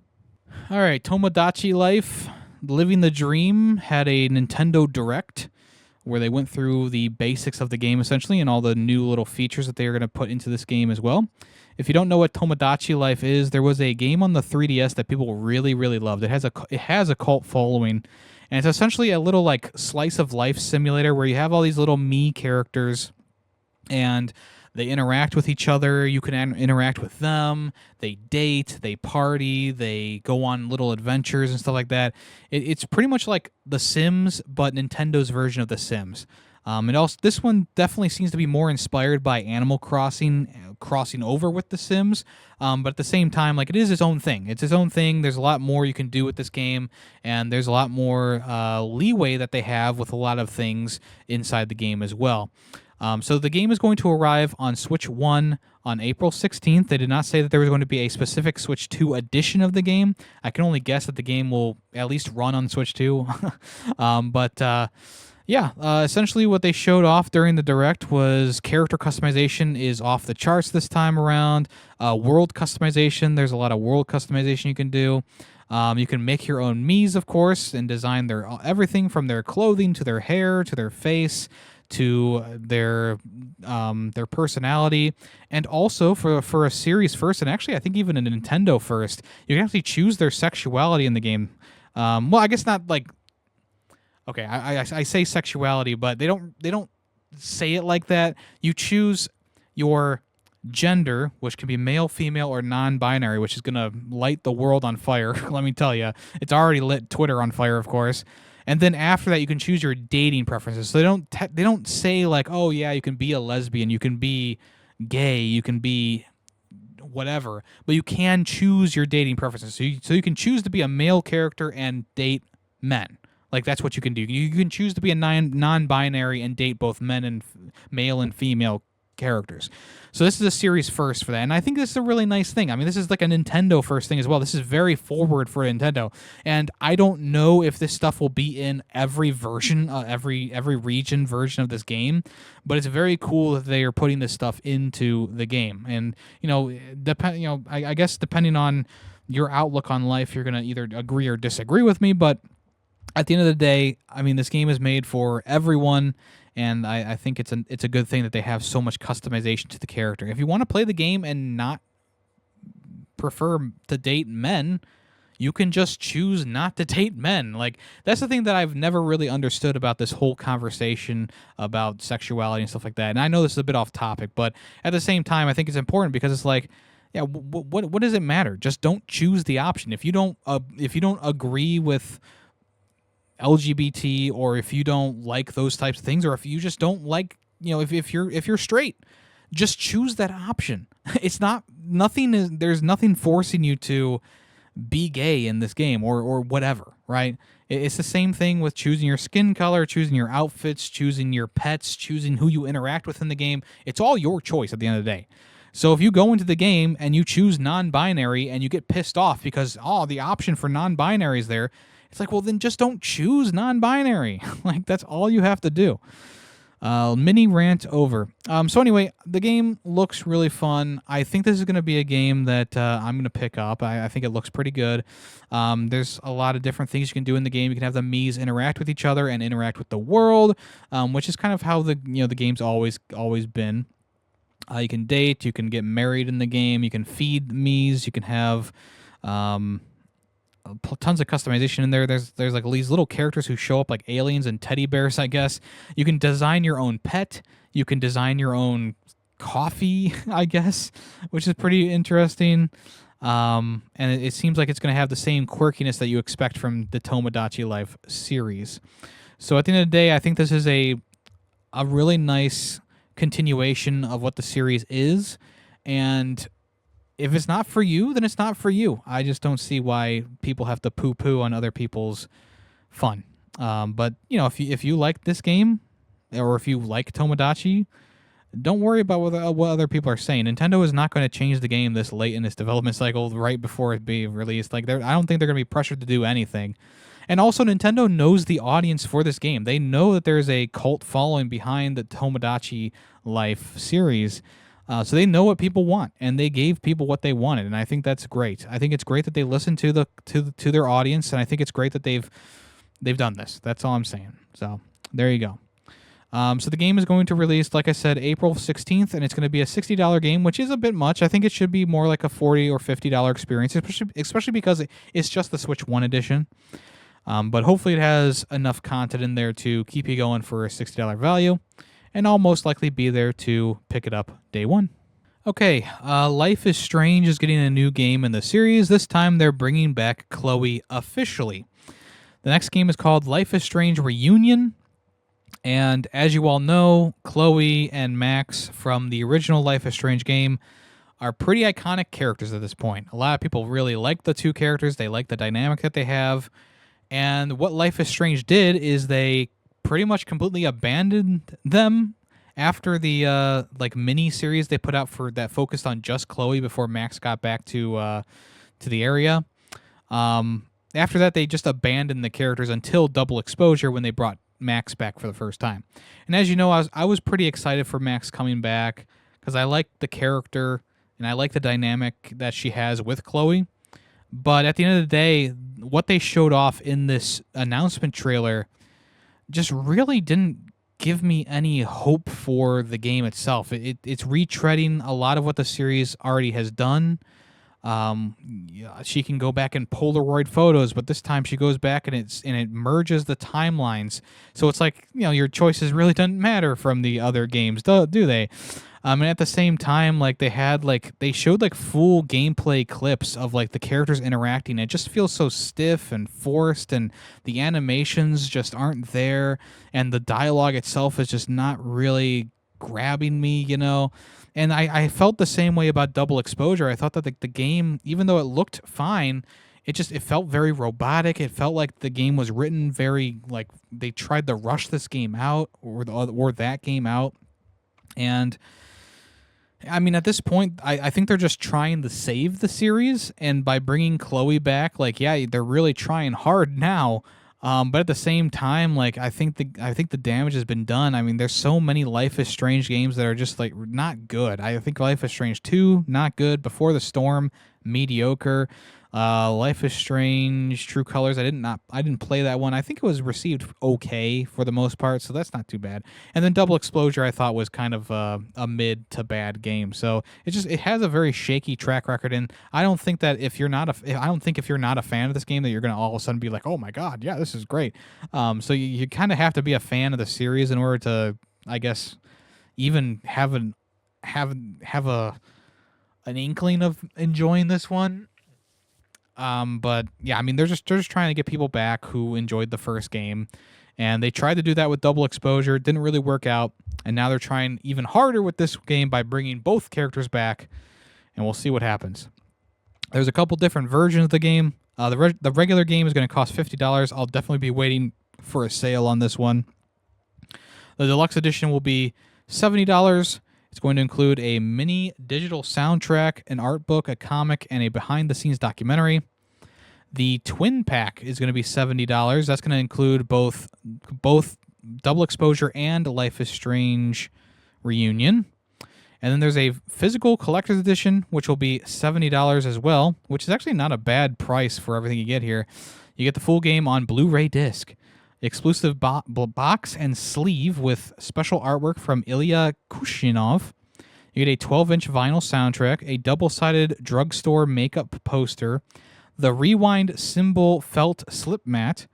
All right, Tomodachi Life, Living the Dream, had a Nintendo Direct where they went through the basics of the game, essentially, and all the new little features that they are going to put into this game as well. If you don't know what Tomodachi Life is, there was a game on the 3DS that people really, really loved. It has a cult following, and it's essentially a little slice of life simulator where you have all these little me characters, and they interact with each other. You can interact with them. They date. They party. They go on little adventures and stuff like that. It's pretty much like The Sims, but Nintendo's version of The Sims. This one definitely seems to be more inspired by Animal Crossing, crossing over with The Sims. But at the same time, it is its own thing. It's its own thing. There's a lot more you can do with this game, and there's a lot more leeway that they have with a lot of things inside the game as well. So the game is going to arrive on Switch 1 on April 16th. They did not say that there was going to be a specific Switch 2 edition of the game. I can only guess that the game will at least run on Switch 2. Essentially what they showed off during the Direct was character customization is off the charts this time around. World customization, there's a lot of world customization you can do. You can make your own Miis, of course, and design everything from their clothing to their hair to their face to their personality, and also for a series first, and actually I think even a Nintendo first, you can actually choose their sexuality in the game. Well, I guess not okay, I say sexuality, but they don't say it like that. You choose your gender, which can be male, female, or non-binary, which is gonna light the world on fire. Let me tell you, it's already lit Twitter on fire, of course. And then after that, you can choose your dating preferences. So they don't say oh yeah, you can be a lesbian, you can be gay, you can be whatever, but you can choose your dating preferences. So you can choose to be a male character and date men. That's what you can do. You can choose to be a non-binary and date both male and female characters. So this is a series first for that, and I think this is a really nice thing. I mean, this is like a Nintendo first thing as well. This is very forward for Nintendo, and I don't know if this stuff will be in every version, every region version of this game, but it's very cool that they are putting this stuff into the game. And I guess depending on your outlook on life, you're gonna either agree or disagree with me, but at the end of the day, I mean, this game is made for everyone, and I think it's a good thing that they have so much customization to the character. If you want to play the game and not prefer to date men, you can just choose not to date men. Like, that's the thing that I've never really understood about this whole conversation about sexuality and stuff like that. And I know this is a bit off topic, but at the same time, I think it's important because it's like, yeah, what does it matter? Just don't choose the option. If you don't agree with LGBT, or if you don't like those types of things, or if you just don't like, if you're straight, just choose that option. It's not nothing. There's nothing forcing you to be gay in this game or whatever, right? It's the same thing with choosing your skin color, choosing your outfits, choosing your pets, choosing who you interact with in the game. It's all your choice at the end of the day. So if you go into the game and you choose non-binary and you get pissed off because the option for non-binary is there, it's like, well, then just don't choose non-binary. Like, that's all you have to do. Mini rant over. So anyway, the game looks really fun. I think this is going to be a game that I'm going to pick up. I think it looks pretty good. There's a lot of different things you can do in the game. You can have the Miis interact with each other and interact with the world, which is kind of how the game's always been. You can date. You can get married in the game. You can feed Miis. You can have tons of customization in there. There's like these little characters who show up like aliens and teddy bears, I guess. You can design your own pet. You can design your own coffee, I guess, which is pretty interesting. And it seems like it's going to have the same quirkiness that you expect from the Tomodachi Life series. So at the end of the day, I think this is a really nice continuation of what the series is. And if it's not for you, then it's not for you. I just don't see why people have to poo-poo on other people's fun. But if you like this game, or if you like Tomodachi, don't worry about what other people are saying. Nintendo is not going to change the game this late in its development cycle, right before it be released. Like, I don't think they're going to be pressured to do anything. And also, Nintendo knows the audience for this game. They know that there's a cult following behind the Tomodachi Life series. So they know what people want, and they gave people what they wanted, and I think that's great. I think it's great that they listened to their audience, and I think it's great that they've done this. That's all I'm saying. So there you go. So the game is going to release, like I said, April 16th, and it's going to be a $60 game, which is a bit much. I think it should be more like a $40 or $50 experience, especially because it's just the Switch 1 edition. But hopefully it has enough content in there to keep you going for a $60 value. And I'll most likely be there to pick it up day one. Okay, Life is Strange is getting a new game in the series. This time they're bringing back Chloe officially. The next game is called Life is Strange Reunion. And as you all know, Chloe and Max from the original Life is Strange game are pretty iconic characters at this point. A lot of people really like the two characters. They like the dynamic that they have. And what Life is Strange did is they pretty much completely abandoned them after the mini series they put out for that focused on just Chloe before Max got back to the area. After that, they just abandoned the characters until Double Exposure when they brought Max back for the first time. And as you know, I was pretty excited for Max coming back because I like the character and I like the dynamic that she has with Chloe. But at the end of the day, what they showed off in this announcement trailer just really didn't give me any hope for the game itself. It's retreading a lot of what the series already has done. She can go back and Polaroid photos, but this time she goes back and it merges the timelines. So it's like, your choices really doesn't matter from the other games, do they? And at the same time, they showed full gameplay clips of the characters interacting. It just feels so stiff and forced, and the animations just aren't there, and the dialogue itself is just not really grabbing me, And I felt the same way about Double Exposure. I thought that the game, even though it looked fine, it felt very robotic. It felt like the game was written very they tried to rush this game out or that game out, and I mean, at this point, I think they're just trying to save the series, and by bringing Chloe back, like, yeah, they're really trying hard now. But at the same time, like, I think the damage has been done. I mean, there's so many Life is Strange games that are just like not good. I think Life is Strange 2, not good. Before the Storm, mediocre. Life is Strange, True Colors. I didn't play that one. I think it was received okay for the most part, so that's not too bad. And then Double Exposure, I thought was kind of a mid to bad game. So it has a very shaky track record, and I don't think that if you're not a fan of this game that you're gonna all of a sudden be like, oh my god, yeah, this is great. So you kind of have to be a fan of the series in order to, I guess, even have an inkling of enjoying this one. But yeah, I mean, they're just trying to get people back who enjoyed the first game, and they tried to do that with Double Exposure. It didn't really work out, and now they're trying even harder with this game by bringing both characters back, and we'll see what happens. There's a couple different versions of the game. The regular game is going to cost $50. I'll definitely be waiting for a sale on this one. The deluxe edition will be $70. It's going to include a mini digital soundtrack, an art book, a comic, and a behind-the-scenes documentary. The twin pack is going to be $70. That's going to include both Double Exposure and Life is Strange Reunion. And then there's a physical collector's edition, which will be $70 as well, which is actually not a bad price for everything you get here. You get the full game on Blu-ray disc, exclusive box and sleeve with special artwork from Ilya Kushinov. You get a 12-inch vinyl soundtrack, a double-sided drugstore makeup poster, the Rewind symbol felt slip mat,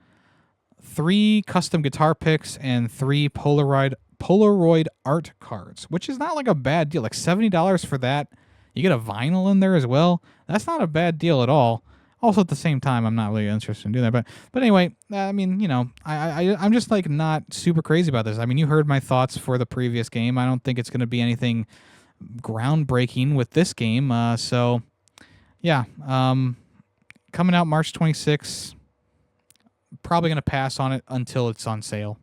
3 custom guitar picks, and 3 Polaroid art cards, which is not like a bad deal. Like $70 for that. You get a vinyl in there as well. That's not a bad deal at all. Also, at the same time, I'm not really interested in doing that. But anyway, I mean, you know, I'm just like not super crazy about this. I mean, you heard my thoughts for the previous game. I don't think it's going to be anything groundbreaking with this game. So, yeah, coming out March 26th. Probably going to pass on it until it's on sale.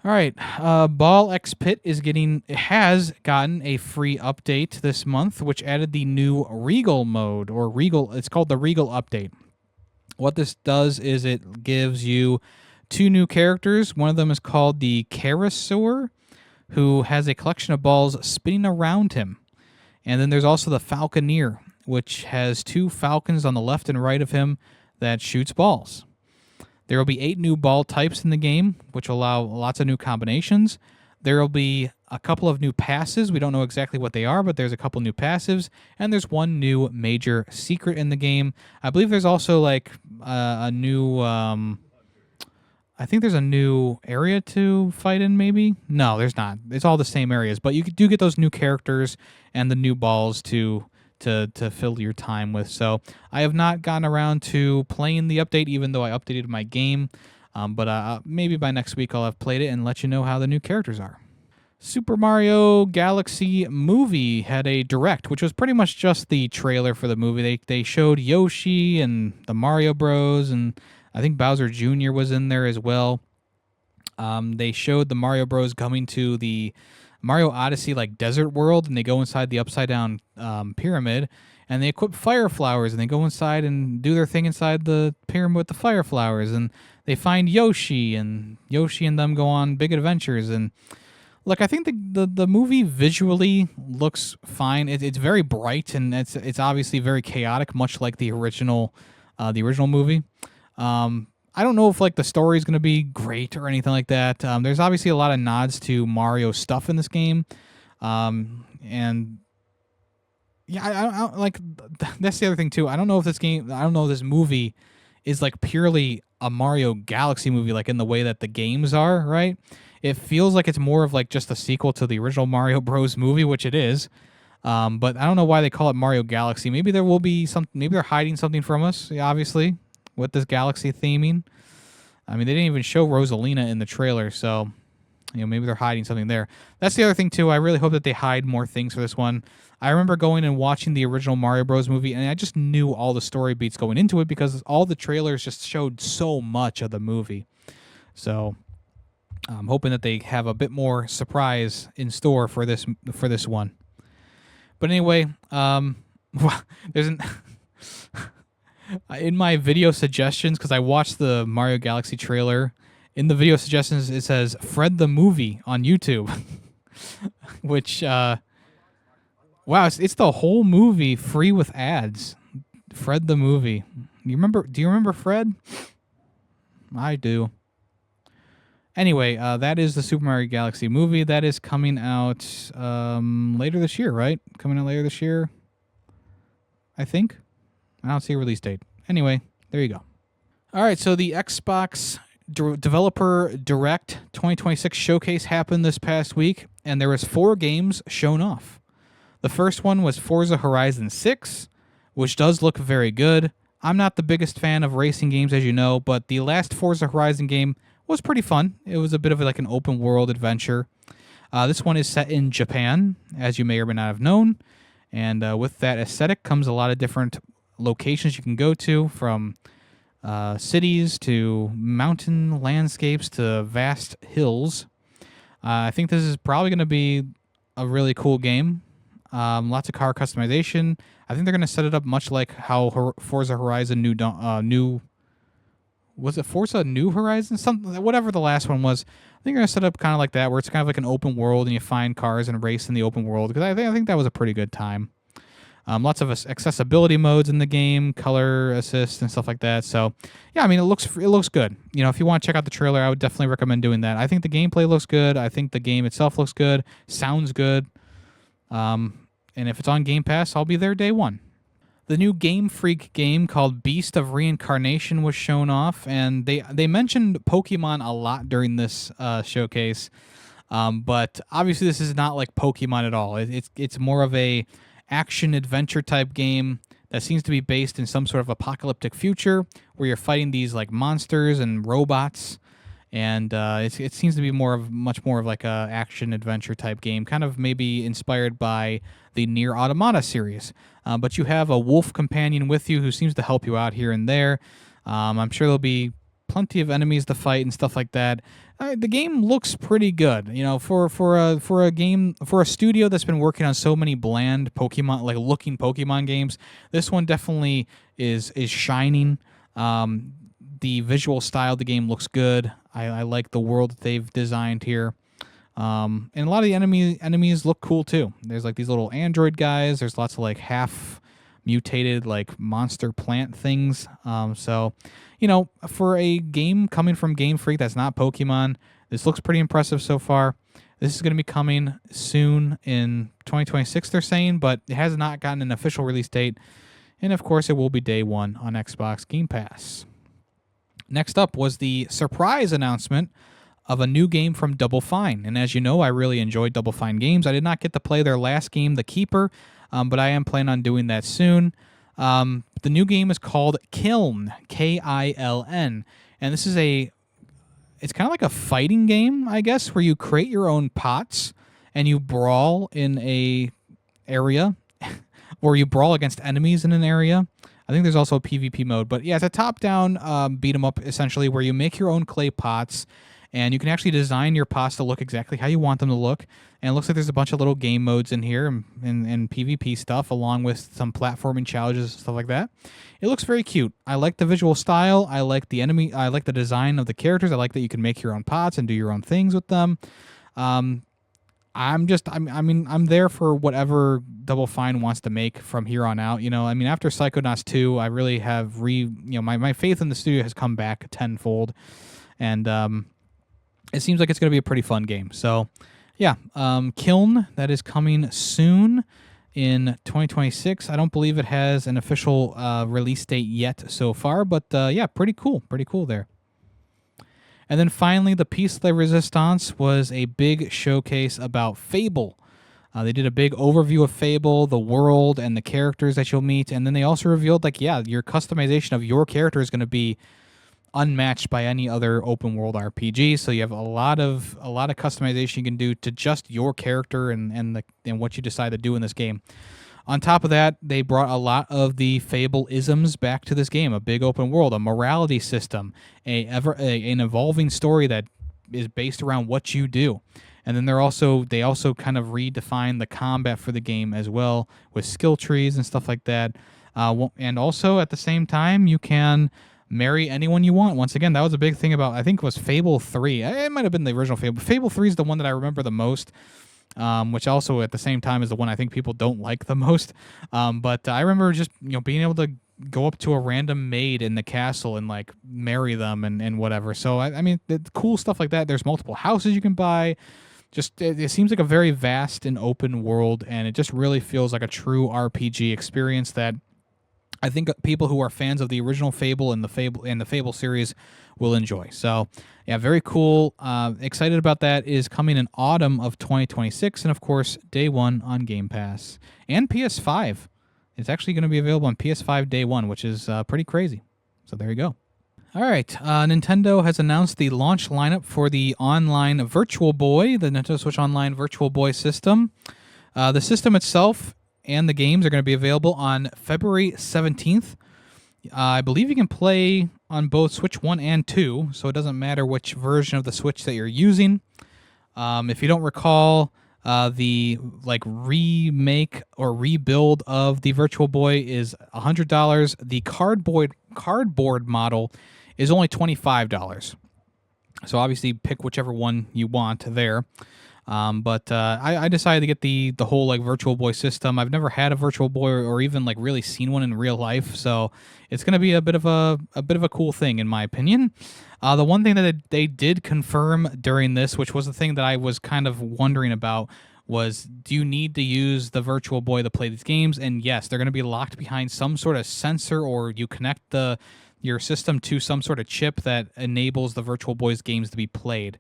All right, Ball X Pit has gotten a free update this month, which added the new Regal mode, or Regal. It's called the Regal update. What this does is it gives you 2 new characters. One of them is called the Carouseur, who has a collection of balls spinning around him. And then there's also the Falconeer, which has 2 falcons on the left and right of him that shoots balls. There will be 8 new ball types in the game, which will allow lots of new combinations. There will be a couple of new passes. We don't know exactly what they are, but there's a couple new passives, and there's 1 new major secret in the game. I believe there's also like a new... I think there's a new area to fight in, maybe? No, there's not. It's all the same areas, but you do get those new characters and the new balls to fill your time with. So I have not gotten around to playing the update, even though I updated my game. But maybe by next week I'll have played it and let you know how the new characters are. Super Mario Galaxy Movie had a direct, which was pretty much just the trailer for the movie. They showed Yoshi and the Mario Bros, and I think Bowser Jr. was in there as well. They showed the Mario Bros coming to the Mario Odyssey like desert world, and they go inside the upside down pyramid, and they equip fire flowers, and they go inside and do their thing inside the pyramid with the fire flowers, and they find Yoshi, and Yoshi and them go on big adventures. And look, I think the movie visually looks fine. It's very bright, and it's obviously very chaotic, much like the original movie. I don't know if like the story is going to be great or anything like that. There's obviously a lot of nods to Mario stuff in this game, and yeah, I like that's the other thing too. I don't know if this movie is like purely a Mario Galaxy movie, like in the way that the games are. Right? It feels like it's more of like just a sequel to the original Mario Bros. Movie, which it is. But I don't know why they call it Mario Galaxy. Maybe there will be some. Maybe they're hiding something from us. Obviously, with this Galaxy theming. I mean, they didn't even show Rosalina in the trailer, so maybe they're hiding something there. That's the other thing too. I really hope that they hide more things for this one. I remember going and watching the original Mario Bros. Movie, and I just knew all the story beats going into it because all the trailers just showed so much of the movie. So I'm hoping that they have a bit more surprise in store for this one. But anyway, there's an in my video suggestions, because I watched the Mario Galaxy trailer. In the video suggestions, it says Fred the Movie on YouTube, which wow, it's the whole movie free with ads. Fred the Movie. Do you remember Fred? I do. Anyway, that is the Super Mario Galaxy movie. That is coming out later this year, right? Coming out later this year, I think. I don't see a release date. Anyway, there you go. All right, so the Xbox Developer Direct 2026 showcase happened this past week, and there was 4 games shown off. The first one was Forza Horizon 6, which does look very good. I'm not the biggest fan of racing games, as you know, but the last Forza Horizon game was pretty fun. It was a bit of like an open world adventure. This one is set in Japan, as you may or may not have known, and with that aesthetic comes a lot of different locations you can go to, from cities to mountain landscapes to vast hills. I think this is probably going to be a really cool game. Lots of car customization. I think they're going to set it up much like how Forza Horizon New was it Forza New Horizon? Something, whatever the last one was. I think they're going to set up kind of like that, where it's kind of like an open world and you find cars and race in the open world. Because I think that was a pretty good time. Lots of accessibility modes in the game, color assist and stuff like that. So, yeah, I mean, it looks good. You know, if you want to check out the trailer, I would definitely recommend doing that. I think the gameplay looks good. I think the game itself looks good. Sounds good. And if it's on Game Pass, I'll be there day one. The new Game Freak game called Beast of Reincarnation was shown off, and they mentioned Pokemon a lot during this showcase. But obviously, this is not like Pokemon at all. It's more of a action adventure type game that seems to be based in some sort of apocalyptic future where you're fighting these like monsters and robots, and it seems to be much more of like a action adventure type game, kind of maybe inspired by the Nier Automata series. But you have a wolf companion with you who seems to help you out here and there. I'm sure there'll be plenty of enemies to fight and stuff like that. The game looks pretty good, you know, for a studio that's been working on so many bland Pokemon, like looking Pokemon games. This one definitely is shining. The visual style of the game looks good. I like the world that they've designed here. And a lot of the enemies look cool too. There's like these little android guys. There's lots of like half mutated like monster plant things. So, you know, for a game coming from Game Freak that's not Pokemon, this looks pretty impressive so far. This is going to be coming soon in 2026, they're saying, but it has not gotten an official release date. And of course, it will be day one on Xbox Game Pass. Next up was the surprise announcement of a new game from Double Fine. And as you know, I really enjoyed Double Fine games. I did not get to play their last game, The Keeper, but I am planning on doing that soon. The new game is called Kiln, Kiln, and this is it's kind of like a fighting game, I guess, where you create your own pots and you brawl in a area, or you brawl against enemies in an area. I think there's also a PvP mode, but yeah, it's a top-down beat 'em up essentially, where you make your own clay pots. And you can actually design your pots to look exactly how you want them to look. And it looks like there's a bunch of little game modes in here and PvP stuff, along with some platforming challenges and stuff like that. It looks very cute. I like the visual style. I like the I like the design of the characters. I like that you can make your own pots and do your own things with them. I'm there for whatever Double Fine wants to make from here on out. You know, I mean, after Psychonauts 2, I really have my faith in the studio has come back tenfold. And, it seems like it's going to be a pretty fun game. So, yeah, Kiln, that is coming soon in 2026. I don't believe it has an official release date yet so far, but yeah, pretty cool. Pretty cool there. And then finally, the Piece de Resistance was a big showcase about Fable. They did a big overview of Fable, the world, and the characters that you'll meet. And then they also revealed, like, yeah, your customization of your character is going to be unmatched by any other open world RPG. So you have a lot of customization you can do to just your character and what you decide to do in this game. On top of that, they brought a lot of the Fable isms back to this game. A big open world, a morality system, an evolving story that is based around what you do. And then they also kind of redefine the combat for the game as well with skill trees and stuff like that. And also at the same time, you can marry anyone you want. Once again, that was a big thing about, I think it was Fable 3. It might have been the original Fable. Fable 3 is the one that I remember the most, which also at the same time is the one I think people don't like the most. But I remember just being able to go up to a random maid in the castle and like marry them and whatever. So I mean, the cool stuff like that. There's multiple houses you can buy. Just it seems like a very vast and open world, and it just really feels like a true RPG experience that I think people who are fans of the original Fable and the Fable series will enjoy. So, yeah, very cool. Excited about that. It is coming in autumn of 2026, and of course, day one on Game Pass and PS5. It's actually going to be available on PS5 day one, which is pretty crazy. So there you go. All right, Nintendo has announced the launch lineup for the online Virtual Boy, the Nintendo Switch Online Virtual Boy system. The system itself and the games are going to be available on February 17th. I believe you can play on both Switch 1 and 2, so it doesn't matter which version of the Switch that you're using. If you don't recall, the remake or rebuild of the Virtual Boy is $100. The cardboard model is only $25. So obviously pick whichever one you want there. But I decided to get the whole Virtual Boy system. I've never had a Virtual Boy or even really seen one in real life, so it's going to be a bit of a cool thing in my opinion. The one thing that they did confirm during this, which was the thing that I was kind of wondering about, was do you need to use the Virtual Boy to play these games? And yes, they're going to be locked behind some sort of sensor, or you connect your system to some sort of chip that enables the Virtual Boy's games to be played,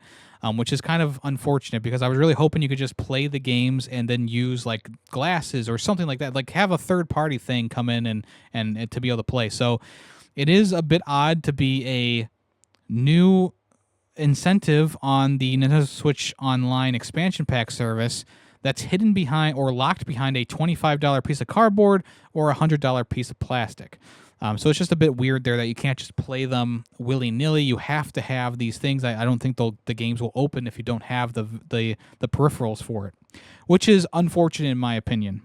which is kind of unfortunate because I was really hoping you could just play the games and then use glasses or something like that, have a third-party thing come in and to be able to play. So it is a bit odd to be a new incentive on the Nintendo Switch Online expansion pack service that's hidden behind or locked behind a $25 piece of cardboard or a $100 piece of plastic. So it's just a bit weird there that you can't just play them willy-nilly. You have to have these things. I don't think the games will open if you don't have the peripherals for it, which is unfortunate in my opinion.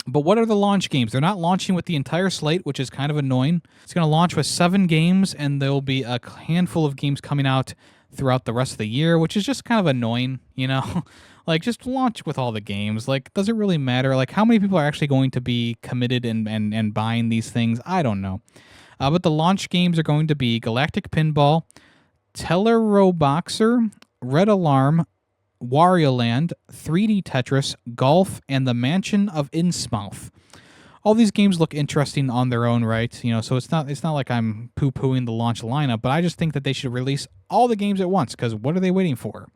But what are the launch games? They're not launching with the entire slate, which is kind of annoying. It's going to launch with 7 games, and there will be a handful of games coming out throughout the rest of the year, which is just kind of annoying, just launch with all the games. Does it really matter? How many people are actually going to be committed and buying these things? I don't know. But the launch games are going to be Galactic Pinball, Teleroboxer, Red Alarm, Wario Land, 3D Tetris, Golf, and the Mansion of Innsmouth. All these games look interesting on their own right, so it's not like I'm poo-pooing the launch lineup, but I just think that they should release all the games at once, because what are they waiting for?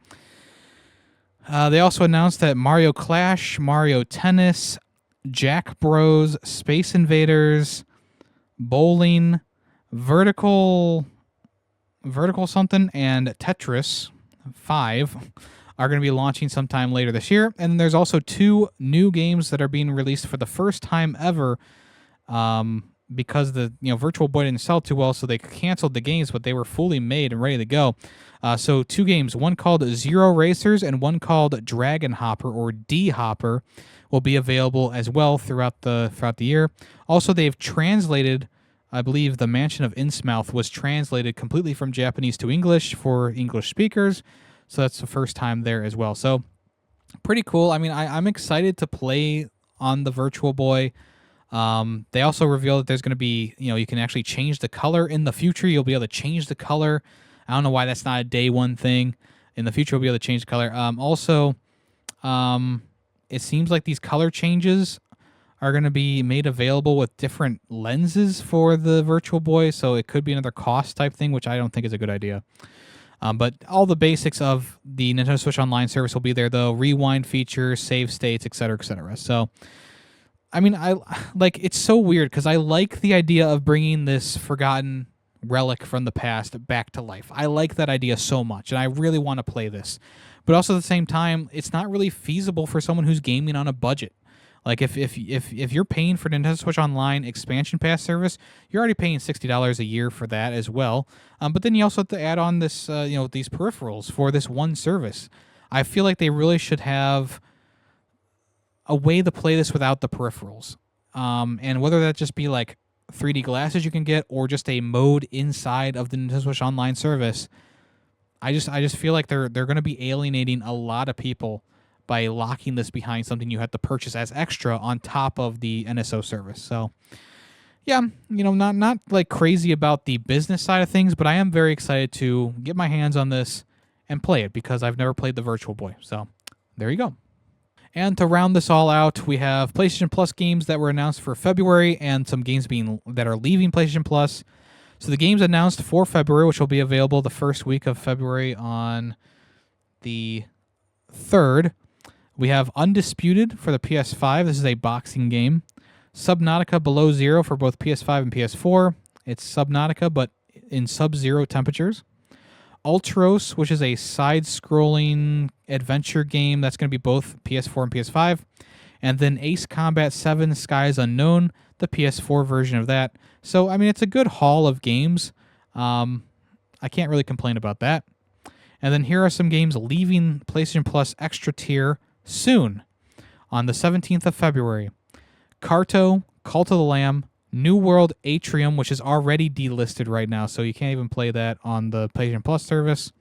They also announced that Mario Clash, Mario Tennis, Jack Bros, Space Invaders, Bowling, Vertical something, and Tetris 5 are going to be launching sometime later this year. And there's also 2 new games that are being released for the first time ever, because the Virtual Boy didn't sell too well, so they canceled the games, but they were fully made and ready to go. So 2 games, one called Zero Racers and one called Dragon Hopper or D Hopper, will be available as well throughout the year. Also, they've translated, I believe, the Mansion of Innsmouth was translated completely from Japanese to English for English speakers. So that's the first time there as well. So pretty cool. I mean, I'm excited to play on the Virtual Boy. They also revealed that there's going to be, you can actually change the color in the future. You'll be able to change the color. I don't know why that's not a day one thing. In the future, we'll be able to change the color. It seems like these color changes are going to be made available with different lenses for the Virtual Boy. So it could be another cost type thing, which I don't think is a good idea. But all the basics of the Nintendo Switch Online service will be there, though. Rewind features, save states, etc., etc. So, I mean, it's so weird because I like the idea of bringing this forgotten relic from the past back to life. I like that idea so much, and I really want to play this. But also at the same time, it's not really feasible for someone who's gaming on a budget. If you're paying for Nintendo Switch Online expansion pass service, you're already paying $60 a year for that as well. But then you also have to add on this, these peripherals for this one service. I feel like they really should have a way to play this without the peripherals. And whether that just be like 3D glasses you can get or just a mode inside of the Nintendo Switch Online service, I just feel like they're going to be alienating a lot of people by locking this behind something you have to purchase as extra on top of the NSO service. So, yeah, not like crazy about the business side of things, but I am very excited to get my hands on this and play it because I've never played the Virtual Boy. So, there you go. And to round this all out, we have PlayStation Plus games that were announced for February and some games that are leaving PlayStation Plus. So the games announced for February, which will be available the first week of February on the 3rd. We have Undisputed for the PS5. This is a boxing game. Subnautica Below Zero for both PS5 and PS4. It's Subnautica, but in sub-zero temperatures. Ultros, which is a side-scrolling adventure game that's going to be both PS4 and PS5. And then Ace Combat 7 Skies Unknown, the PS4 version of that. So, I mean, it's a good haul of games. I can't really complain about that. And then here are some games leaving PlayStation Plus Extra Tier soon. On the 17th of February, Carto, Cult of the Lamb, New World Atrium, which is already delisted right now, so you can't even play that on the PlayStation Plus service.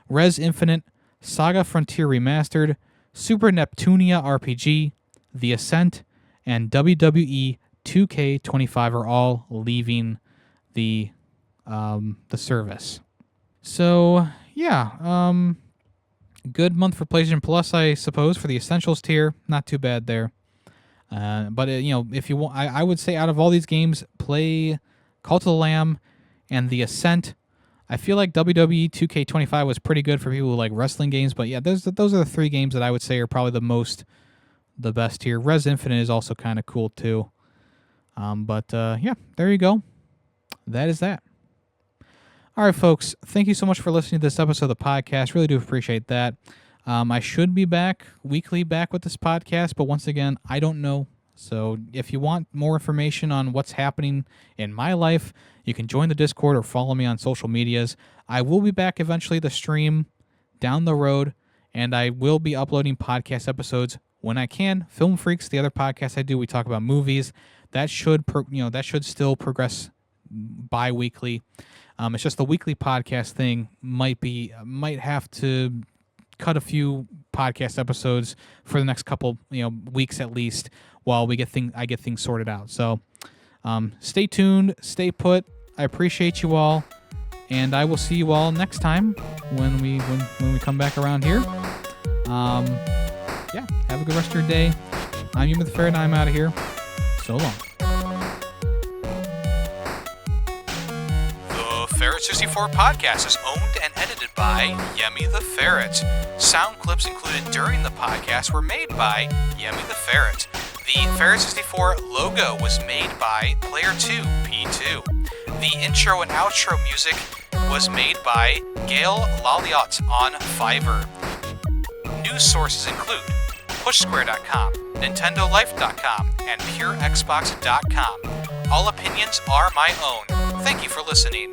Res Infinite, Saga Frontier Remastered, Super Neptunia RPG, The Ascent, and WWE 2K25 are all leaving the service. So, yeah, good month for PlayStation Plus, I suppose, for the Essentials tier. Not too bad there. But if you want, I would say out of all these games, play Cult of the Lamb and The Ascent. I feel like WWE 2K25 was pretty good for people who like wrestling games, but yeah, those are the 3 games that I would say are probably the best here. Res Infinite is also kind of cool too. Yeah, there you go. That is that. All right, folks, thank you so much for listening to this episode of the podcast. Really do appreciate that. I should be weekly back with this podcast, but once again, I don't know. So if you want more information on what's happening in my life, you can join the Discord or follow me on social medias. I will be back eventually to stream down the road, and I will be uploading podcast episodes when I can. Film Freaks, the other podcast I do, we talk about movies. That should still progress bi-weekly. It's just the weekly podcast thing might have to cut a few podcast episodes for the next couple weeks at least while I get things sorted out. So stay tuned, stay put. I appreciate you all, and I will see you all next time when we come back around here. Yeah, have a good rest of your day. I'm Yemmy the Ferret, and I'm out of here. So long. The Ferret 64 podcast is owned and edited by Yemmy the Ferret. Sound clips included during the podcast were made by Yemmy the Ferret. The Ferret 64 logo was made by Player2P2. The intro and outro music was made by Gail Laliot on Fiverr. News sources include PushSquare.com, NintendoLife.com, and PureXbox.com. All opinions are my own. Thank you for listening.